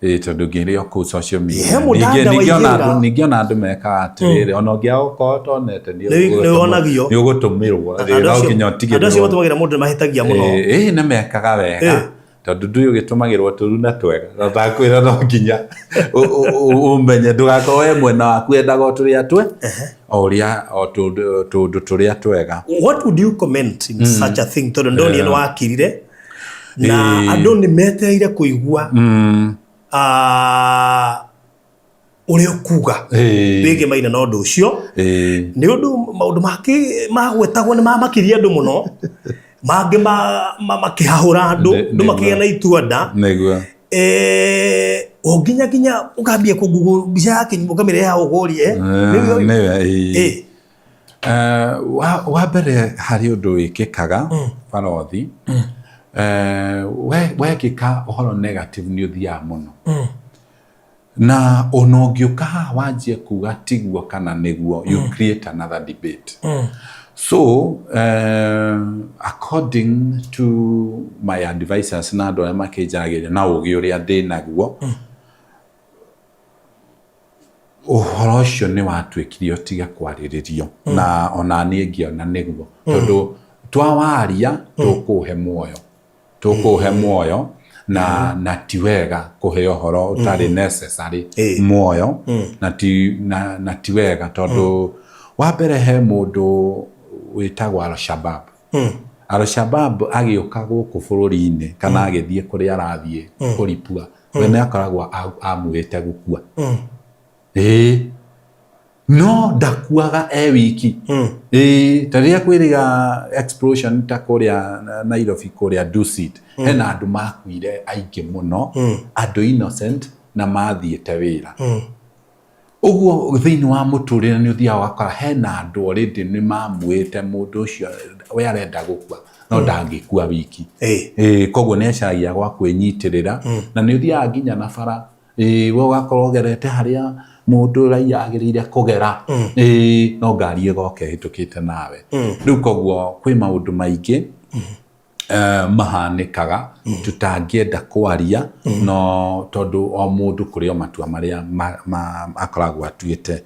Tondũ ngĩrĩ kũu social media. Ningĩ ona andũ mekaga atĩrĩrĩ, ona ũngĩaga tonete nĩ ũgũtũmĩrwo. Andũ acio matũmagĩra mũndũ mahĩtagia mũno. Nĩ mekaga wega. Tondũ ndũĩ ũgĩtũmagĩrwo tũru na twega. Ndakwĩra no nginya ũmenye ndũgakorwo we mwena waku endaga o tũrĩa twe o tũndũ tũrĩa twega. What would you comment in such a thing? Tondũ ndonire nĩ wakirire na andũ nĩ metereire kũigua ũrĩa ũkuga wĩgiĩ maina na ũndũ ũcio. Nĩ ũndũ maũndũ magwetagwo nĩ mamakirie andũ mũno, mangĩ makĩhahũra andũ makĩgĩa na itua nda. O nginya ũkambia kũgugũ mbica ya Kinyua ũkamĩrehe ũkũrie. Wa mbere harĩ ũndũ wĩkĩkaga barothi, wekĩka ũhoro negative nĩ ũthiaga mũno. Na ona ũngĩũka haha wanjie kuga tiguo kana nĩguo, you create another debate. So according to my advisors na andå arä a makä na å gä å rä a ndä naguo ũhoro ũcio nĩ watuä kire å tiga kwarä rä rio na ona niä ngä ona nä guo tondå twawaria tå kå he muoyo na ti wega kå he å horo å tarä necessary muoyo na ti wega tondå wa mbere he må ndå wä tagwo Al-Shabab agä å ka gå kå bå rå ri-inä kana agä thiä kå rä a arathiä kå ripua we nä akoragwo amuä te gå kua no ndakuaga wiki ta rä a kwä rä ga explosion ta kå rä a Nairobi kå rä a Dusit hena andå makuire aingä må no andå innocent na mathiä te wä ra ũguo thĩinĩ wa mũtũrĩre nĩ ũthiaga ũgakora hena andũ already nĩ mamuĩte mũndũ ũcio we arenda gũkua no ndangĩkua wiki koguo nĩ ecaragia gwa kwĩnyitĩrĩra na nĩ ũthiaga nginya na bara we ũgakorwo ũgerete harĩa mũndũ raia agĩrĩire kũgera no ngari ĩgoka ĩhĩtũkĩte nawe rĩu koguo kwĩ maũndũ maingĩ mahanĩkaga tutangĩenda kwaria no tondũ o mũndũ kũrĩ o matua marĩa akoragwo atuĩte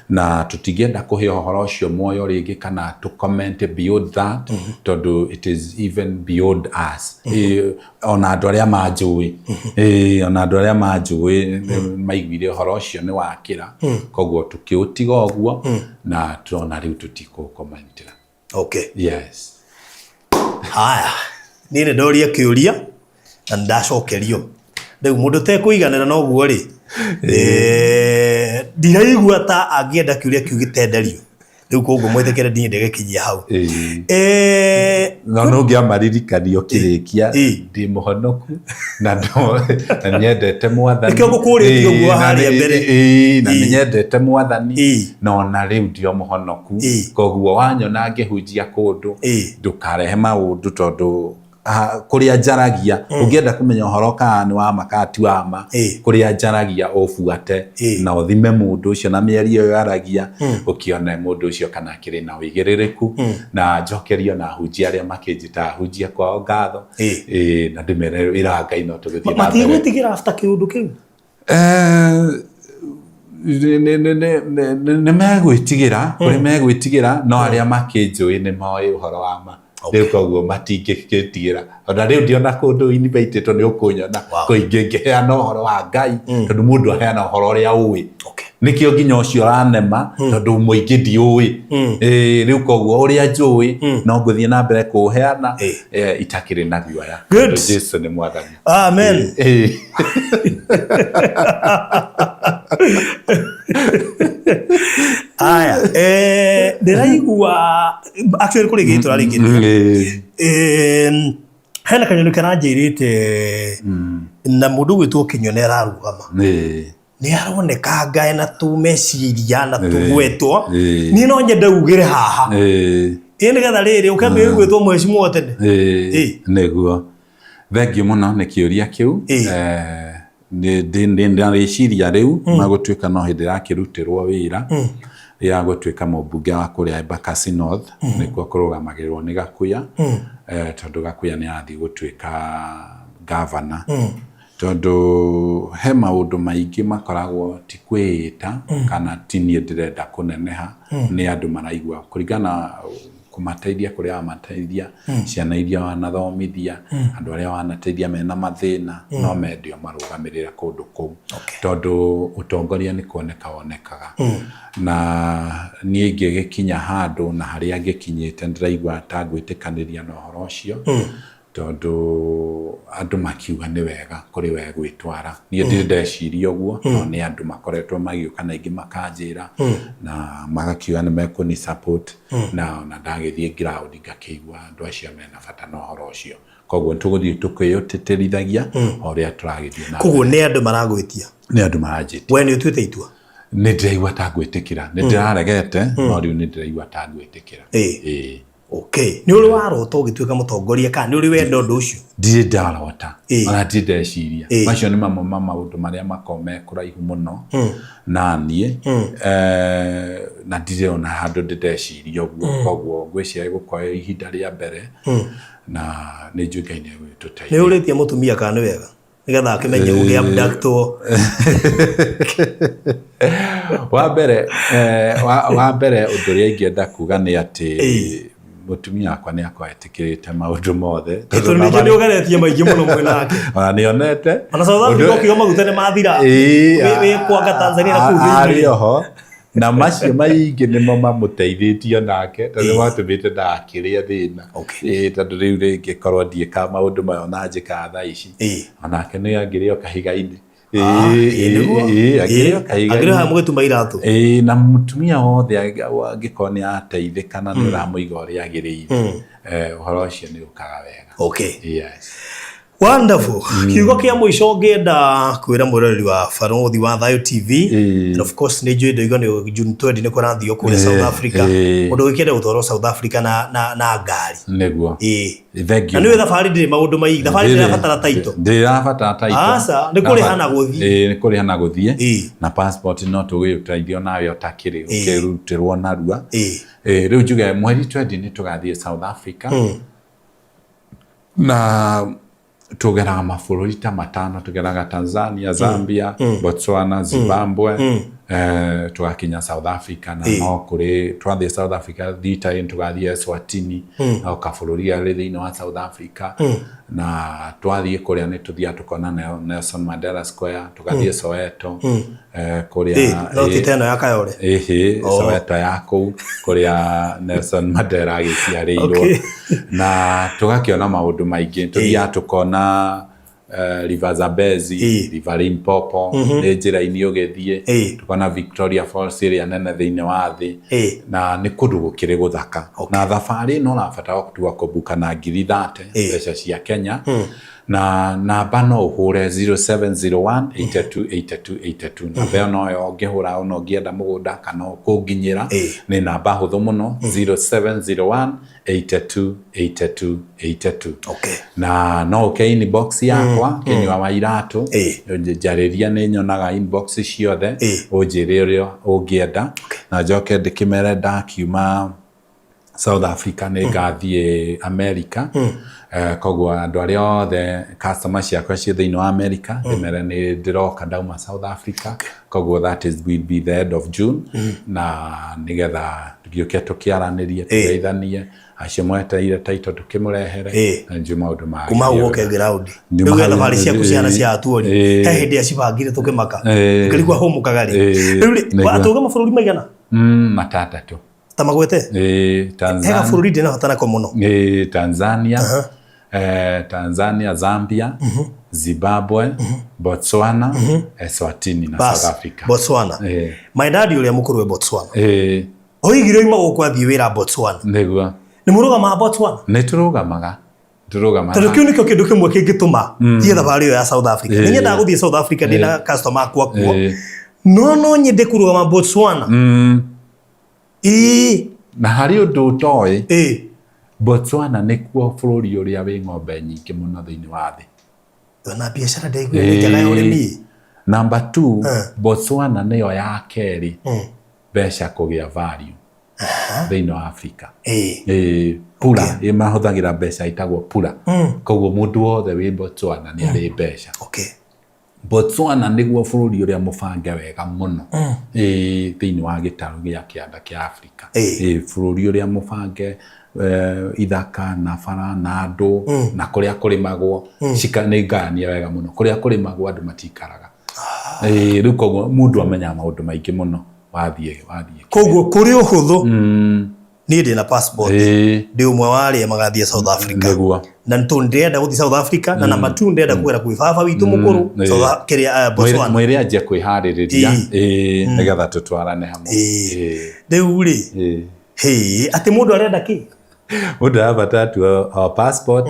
na tũtingĩenda kũhe ũhoro ũcio muoyo rĩngĩ kana to comment beyond that tondũ it is even beyond us ona andũ arĩa manjũĩ maiguire ũhoro ũcio nĩ wakĩra koguo tũkĩũtiga ũguo na tũrona rĩu tũtikũkomentĩra. Okay. Yes. Haya. Nini ndoria kiuria na ndacokerio riu mundu te kuiganira no guo ri ndiraigua ta angienda kiuria kiugitenderio riu koguo mwethekere ndinde gikinyia hau no ngiamaririkanio kirikia ndi muhonoku na nyendete mwathani ikio gukuria guo haria mbere na nyendete mwathani no na riu ndio muhonoku koguo wanyona ngihunjia kundu ndukarehe maundu tondu kuria njaragia ungienda kumenya uhoro kana ni wa makati wa ma kuria njaragia ofuate na uthime mundu ucio na mieri yo yaragia ukiona mundu ucio kana kiri na wigiririku na njokerio na hunjia aria makinjita hunjia kwa ngatho na ndimere iranga ino tugithie na mbere matigutigira after kiundu kiu ne megwitigira kuri megwitigira no aria makinjui ni moe uhoro wa ma rĩu koguo matingĩtigira ona rĩu ndiona kũndũ invited nĩ ũkũnyona kũingĩ ngĩheana ũhoro wa Ngai tondũ mũndũ aheana ũhoro ũrĩa ũĩ nĩkĩo nginya ũcio ũranema tondũ mũingĩ ndiũĩ rĩu koguo ũrĩa njũĩ no ngũthiĩ na mbere kũũheana itakĩrĩ na guoya Jesũ nĩ mwathani. Amen. Aya ndiraigua actually kuri gitu rari hena kanyoni karanjirite na mundu gwitwo Kinyua ararugama ni aroneka ngae na tumeciria na tugwetwo ni no nyenda ugire haha ene gatha riri ukambe gwitwo mwecimu wotene neguo thengio muno nĩ kĩũria kĩu ndarĩciria rĩu magũtuĩka no hĩndĩ yakĩrutĩrwo wĩra ya gũtuĩka mũmbunge wa kũrĩa Embakasi North nĩkuo kũrũgamagĩrĩrwo nĩ Gakuya tondũ Gakuya nĩ athiĩ gũtuĩka governor tondũ he maũndũ maingĩ makoragwo ti kwĩĩta kana ti niĩ ndĩrenda kũneneha nĩ andũ maraigua kũringana kumateithia kuria amateithia ciana iria wanathomithia andu aria wanateithia mena mathina no mendio marugamirira kundu kou tondu utongoria ni kuoneka wonekaga na nie ngigikinya handu na haria ngikinyite ndiraigua ta gwĩtĩkanĩria na ũhoro ũcio tondu andu makiuga ni wega kuri we gwitwara nie ndĩreciria ũguo no ni andu makoretwo magiũka na ingĩ makanjĩra na magakiuga ni mekũni support na ndagĩthiĩ ground ngakĩigua andu acio mena bata na ũhoro ũcio koguo tũgũthiĩ tũkĩyũtĩtĩrithagia ũrĩa tũragĩthiĩ na koguo ni andu maragwĩtia ni andu maranjĩtia we ni ũtuĩte itua ni ndĩraigua ta gwĩtĩkĩra ni ndĩraregete no rĩu ni ndĩraigua ta gwĩtĩkĩra Okay. Ni uri warota ugituika mutongoria kana ni uri wenda undu ucio? Ndire ndarota. Ona ndeciria. Macio ni mamwe maundu maria makome kuraihu muno. Na nie na ndire ona handu ndeciria uguo ngwiciria gukoya ihinda ria mbere. Na ni njugaine gututeithia. Ni uritie mutumia kana ni wega? Nigetha akimenye ugia abductwo. Wa mbere undu uria ingienda kuga ni ati mutumia akwa ni akwetĩkĩrĩte maundu mothe. Tondũ ningĩ nĩ ũgeretie maingĩ mũno mwena wake. Ona nĩonete. Ona South Africa ũkiuga maguta nĩ mathira. Wĩ kwanga Tanzania na kũu thĩinĩ. Arĩ oho. Na macio maingĩ nĩmo mamũteithĩtie nake tondũ matũmĩte ndakĩrĩa thĩna. Tondũ rĩu rĩngĩ korwo ndiĩka maũndũ mayo na njĩkaga thaa ici. Onake nĩ angĩrĩo kahiga-inĩ. Agĩrĩha mũgĩtuma Iratu. Na mutumia wothe angĩkorwo nĩ ateithĩka na nĩ ũramũiga ũrĩa agĩrĩire. Ũhoro ũcio nĩ ũkaga wega. Okay. Yes. Wonderful. Kiugo kia mwisho ngenda kwira mwiroreri wa Barothi wa Thayo TV. And of course nĩ njũĩ ndoiga nĩ June 20 nĩ kũrathio kũrĩa South Africa. Mũndũ wĩkĩre gũtwarwo South Africa na ngari. Nĩguo. Na nĩ thabarĩ ndĩrĩ maũndũ maingĩ. Thabarĩ ndĩrabatara taito. Ndĩrabatara taito. Aca nĩ kũrĩha na gũthiĩ. Nĩ kũrĩha na gũthiĩ. Na passport no tũgĩũteithio nawe ũtakĩrĩ ũkĩrutĩrwo narua. Rĩu njuge mweri 20 nĩ tũgathiĩ South Africa. Na tugeraga mabũrũri ta matano, tugeraga Tanzania, Zambia, Botswana, Zimbabwe, tugakinya South Africa na no kuri twathiĩ South Africa thita tugathiĩ Eswatini au kabũrũri arĩ thĩinĩ wa South Africa na twathiĩ kũrĩa nĩ tuthiĩ tukona Nelson Mandela Square, tugathiĩ Soweto kũrĩa no titeno ya Kayole Soweto ya kũu kũrĩa Nelson Mandela agĩciarĩirwo na tugakĩona maũndũ maingĩ tuthiĩ tukona River Zambezi, River Limpopo, nĩ njĩra-inĩ ũgĩthiĩ tukona Victoria Falls ĩrĩa nene thĩinĩ wa thĩ na nĩ kũndũ gũkĩrĩ gũthaka na thabarĩ no ũrabatara gũtua kũmbuka na 30 mbeca cia Kenya na namba no ũhũre 0701 828282 namba ĩyo noyo ũngĩhũra ona ũngĩenda mũgũnda kana kũnginyĩra nĩ namba hũthũ mũno 0701 828282 na no ũke inbox yakwa Kinyua wa Iratu njarĩria nĩ nyonaga inbox ciothe ũnjĩre ũrĩa ũngĩenda na njoke ndĩkĩmere ndakiuma South Africa nĩ ngathiĩ America koguo andũ arĩa othe customers ciakwa ciĩ thĩinĩ wa America ndĩmere nĩ ndĩroka ndauma South Africa koguo that will be the end of June na nĩgetha gĩũke tũkĩaranĩrie tũgeithanie acio mweteire taito tukimũrehere na njuma maũndũ ma kuma woke ground rĩu getha bari ciaku ciana cia atuori he hĩndĩ acibangire tukimaka ũkĩrigua home kagari rĩu watuga mabũrũri maigana matatatu tamagwete Tanzania hega bũrũri ndĩna bata nako mũno Tanzania Tanzania, Zambia, Zimbabwe, Botswana, Eswatini na South Africa. Botswana. My dad yule mukuru we Botswana. Oigire ima gũkwathi wĩra Botswana. Nĩguo. Nĩ mũrũgama Botswana? Nĩ tũrũgamaga. Tondũ kĩu nĩkĩo kĩndũ kĩmwe kĩngĩtũma thiĩ thabarĩ ĩyo ya South Africa. Nĩ nyendaga gũthiĩ South Africa ndĩna customer akwa kuo. No nyende kũrũgama Botswana. Na harĩ ũndũ ũtoĩ. Botswana nĩkuo bũrũri ũrĩa wĩ ng'ombe nyingĩ mũno thĩinĩ wa thĩ. Ona biacara ndĩiguĩte njega ya ũrĩmi. Number 2, Botswana nĩyo ya kerĩ mbeca kũgĩa value thĩinĩ wa Africa. Pura, mahũthagĩra mbeca itagwo pura. Koguo mũndũ wothe wĩ Botswana nĩ arĩ mbeca. Botswana nĩguo bũrũri ũrĩa mũbange wega mũno thĩinĩ wa gĩtarũ gĩa kĩanda kĩa Africa. Bũrũri ũrĩa mũbange ithaka na bara na andũ na kũrĩa kũrĩmagwo nĩ ngania wega mũno kũrĩa kũrĩmagwo andũ matikaraga rĩu koguo mũndũ amenya maũndũ maingĩ mũno wathiĩ koguo kũrĩ ũhũthũ niĩ ndĩna passport ndĩ ũmwe wa arĩa magathiĩ South Africa na ndĩrenda gũthiĩ South Africa na namba 2 ndĩrenda kwĩra kwĩ baba witũ mũkũrũ kĩrĩa Botswana mwĩrĩ anjia kwĩharĩrĩria nĩgetha tũtwarane hamwe rĩu rĩ atĩ mũndũ arenda kĩ mũndũ arabatara tu passport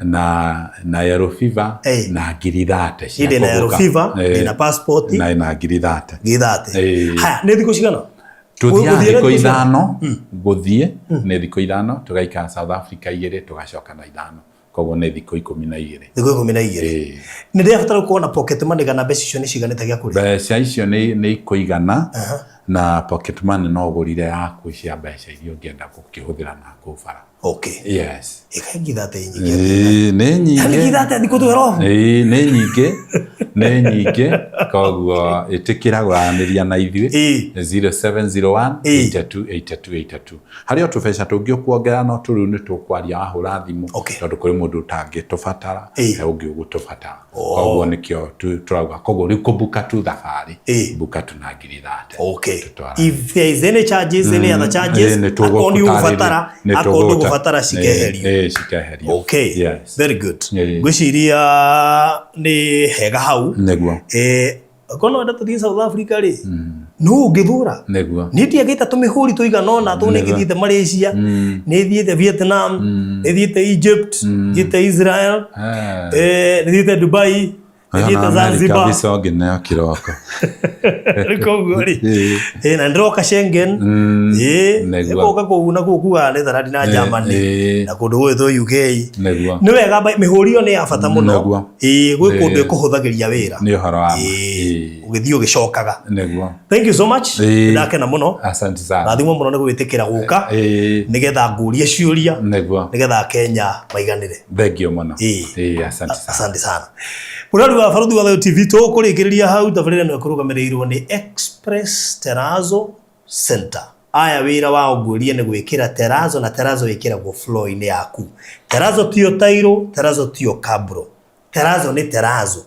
na yellow fever na 30 cia ĩndĩ na yellow fever na passport na 30 haya nĩ thikũ cigana tuthia thiko ithano guthie ne thiko ithano tugaika South Africa 2 tugacoka na ithano koguo ne thiko 12 thiko 12 ni ndia fatara kuona pocket money kana mbeca icio ni ciganite gya kuri mbeca icio ni ikuigana na pocket money no gurire yaku cia mbeca iria ungienda gukihuthira na kubara. Okay. Yes. Ikaingithate nyingi. Ne nyingi. Ikaingithate thiko twero. Ne nyingi. Ne nyingi. Koguo itikiraguraniria na ithui 0701 828282. Hario tubeca tungiokuongera no turu ni tukwaria ahura thimu tondu kuri mundu tangi tufatara ungi ugutufatara. Koguo nikio turauga koguo ri kubuka tu thafari. Buka tu na ngiri thate. Okay. If there is any charges, any other charges, akoni ufatara, akoni ufatara shikeherio. Shikeherio. Okay. Yes. Very good. Gwiciria ni hega hau. Neguo. Kono wenda tuthie South Africa ri. No ngithura. Neguo. Ni tiagita tumihuri tuiganona tu ni ngithiite Malaysia, ni thiete Vietnam, ni thiete Egypt, thiete Israel, ni thiete Dubai. Ndio Zanzibar kabisa ngine kiroko rikogori na ndoka Schengen niko kakuna kuwa ne tharadi na Germany na kundu wetho UK ni wega mihurio ni afata muno gwi kundu kuhuthagiria wira ni horo wa ugithio gicokaga neguo. Thank you so much ndakena muno asante sana nathimo muno ni gwitikira guka nigetha nguria ciuria neguo nigetha Kenya maiganire. Thank you muno asante sana Urari wa Faruthi wa Thayo TV to kurikiriria hau tabarira no kurugamirĩirwo ni Express Terrazzo Center. Aya wira wa uguria ni gwikira terrazzo na terrazzo ikiragwo floor ini yaku. Terrazzo tio tairo, terrazzo tio cabro. Terrazzo ni terrazzo.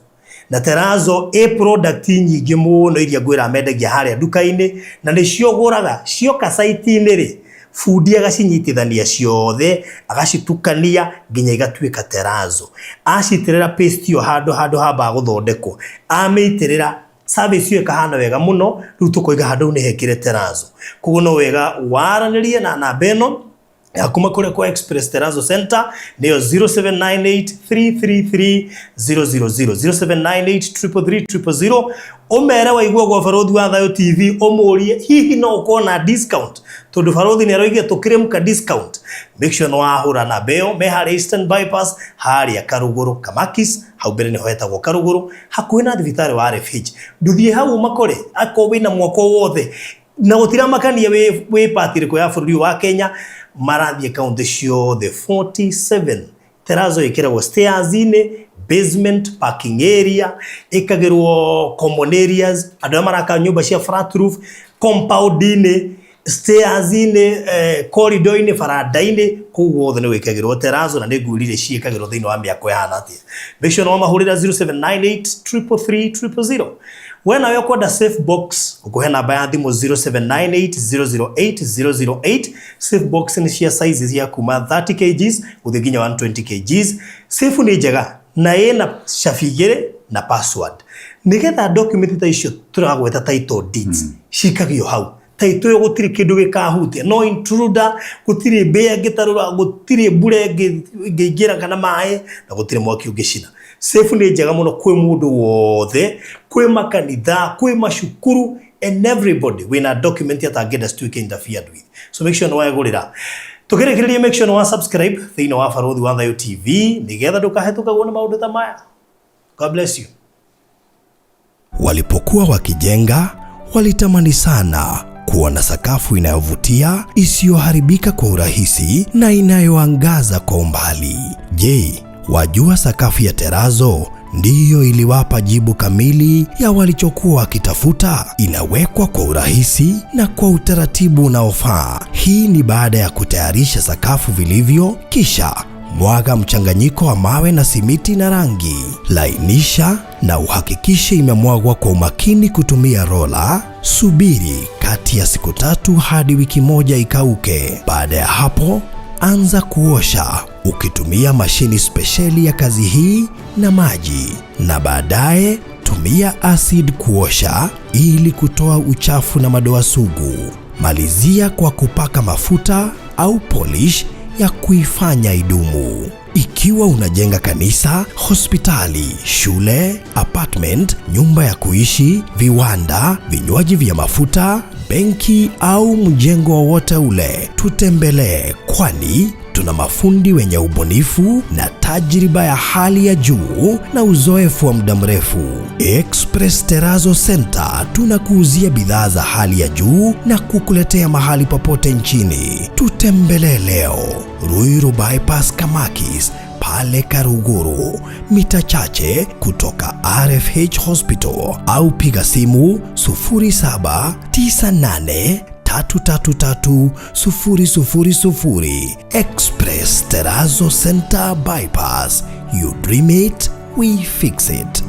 Na terrazzo product nyingi muno iria gwira mendagia haria duka-ini na ni cio guraga cioka site-ini ri fundi agacinyitithania ciothe agacitukania nginya igatuika terrazzo. Acitirira paste yo handu hamba guthondekwo ameitirira service yo ikahana wega muno riu tukoiga handu ni hekire terrazzo. Koguo no wega waranirie na namba eno yakuma kure kwa Express Terrazzo Center niyo 0798333000 0798333000 omera waigua gwa Faruthi wa Thayo TV omurie hihi no ukona discount tondu Faruthi ni aroigia tukiremka discount. Make sure no ahura na beo me hari Eastern Bypass hari Karuguru Kamakis hau mbere ni hoetagwo Karuguru hakuhi na thibitari wa Refuge nduthie hau makore akowe na mwako wothe na gutira makania we patiriko ya bũrũri wa Kenya marathie county cio the 47 terrazzo ikiragwo stairs ine basement parking area ikagirwo common areas andũ maraka nyumba cia flat roof compound ine stairs ine corridor ine farada ine kuguo thone wikagirwo terrazzo na nigurire ciikagirwo thiini wa miako ya hanatia. Make sure no mahurira 0798333000 wena yo kwenda safe box ukuhe namba ya thimu 0798008008. Safe box ni cia sizes ya kuma 30 kgs uthi nginya 120 kgs. Safe ni njega na ina chabigire na password nigetha document ta icio turagweta title deeds cikagio hau title yo gutiri kindu gikahutia no intruder gutiri mbea ngitarura gutiri mbure ngigira kana mae na gutiri mwaki ungicina. Safe ni njega muno kwi mundu wothe kwi makanitha kwi mashukuru and everybody wina document atangenda stu interfered with. So make sure no wagurira tukirekereria. Make sure no subscribe thiini wa Faruthi wa Thayo TV nigetha ndukahetuka kuona maundu ta maya. God bless you. Walipokuwa wakijenga walitamani sana kuona sakafu inayovutia isiyoharibika kwa urahisi na inayoangaza kwa umbali. Je, wajua sakafu ya terrazzo ndiyo iliwapa jibu kamili ya walichokuwa wakitafuta? Inawekwa kwa urahisi na kwa utaratibu unaofaa. Hii ni baada ya kutayarisha sakafu vilivyo, kisha mwaga mchanganyiko wa mawe na simiti na rangi. Lainisha na uhakikishe imemwagwa kwa umakini kutumia rola. Subiri kati ya siku 3 hadi wiki 1 ikauke. Baada ya hapo, anza kuosha ukitumia mashini spesheli ya kazi hii na maji, na baadaye tumia acid kuosha ili kutoa uchafu na madoa sugu. Malizia kwa kupaka mafuta au polish ya kuifanya idumu. Ikiwa unajenga kanisa, hospitali, shule, apartment, nyumba ya kuishi, viwanda, vinywaji vya mafuta, benki au mjengo wowote ule, tutembelee, kwani tuna mafundi wenye ubunifu na tajriba ya hali ya juu na uzoefu wa muda mrefu. Express Terazo Center tunakuuzia bidhaa za hali ya juu na kukuletea mahali popote nchini. Tutembelee leo, Ruiru Bypass Kamakis, pale Karuguru, mita chache kutoka RFH Hospital, au piga simu 0798 333 000. Express Terazo Center Bypass. You dream it, we fix it.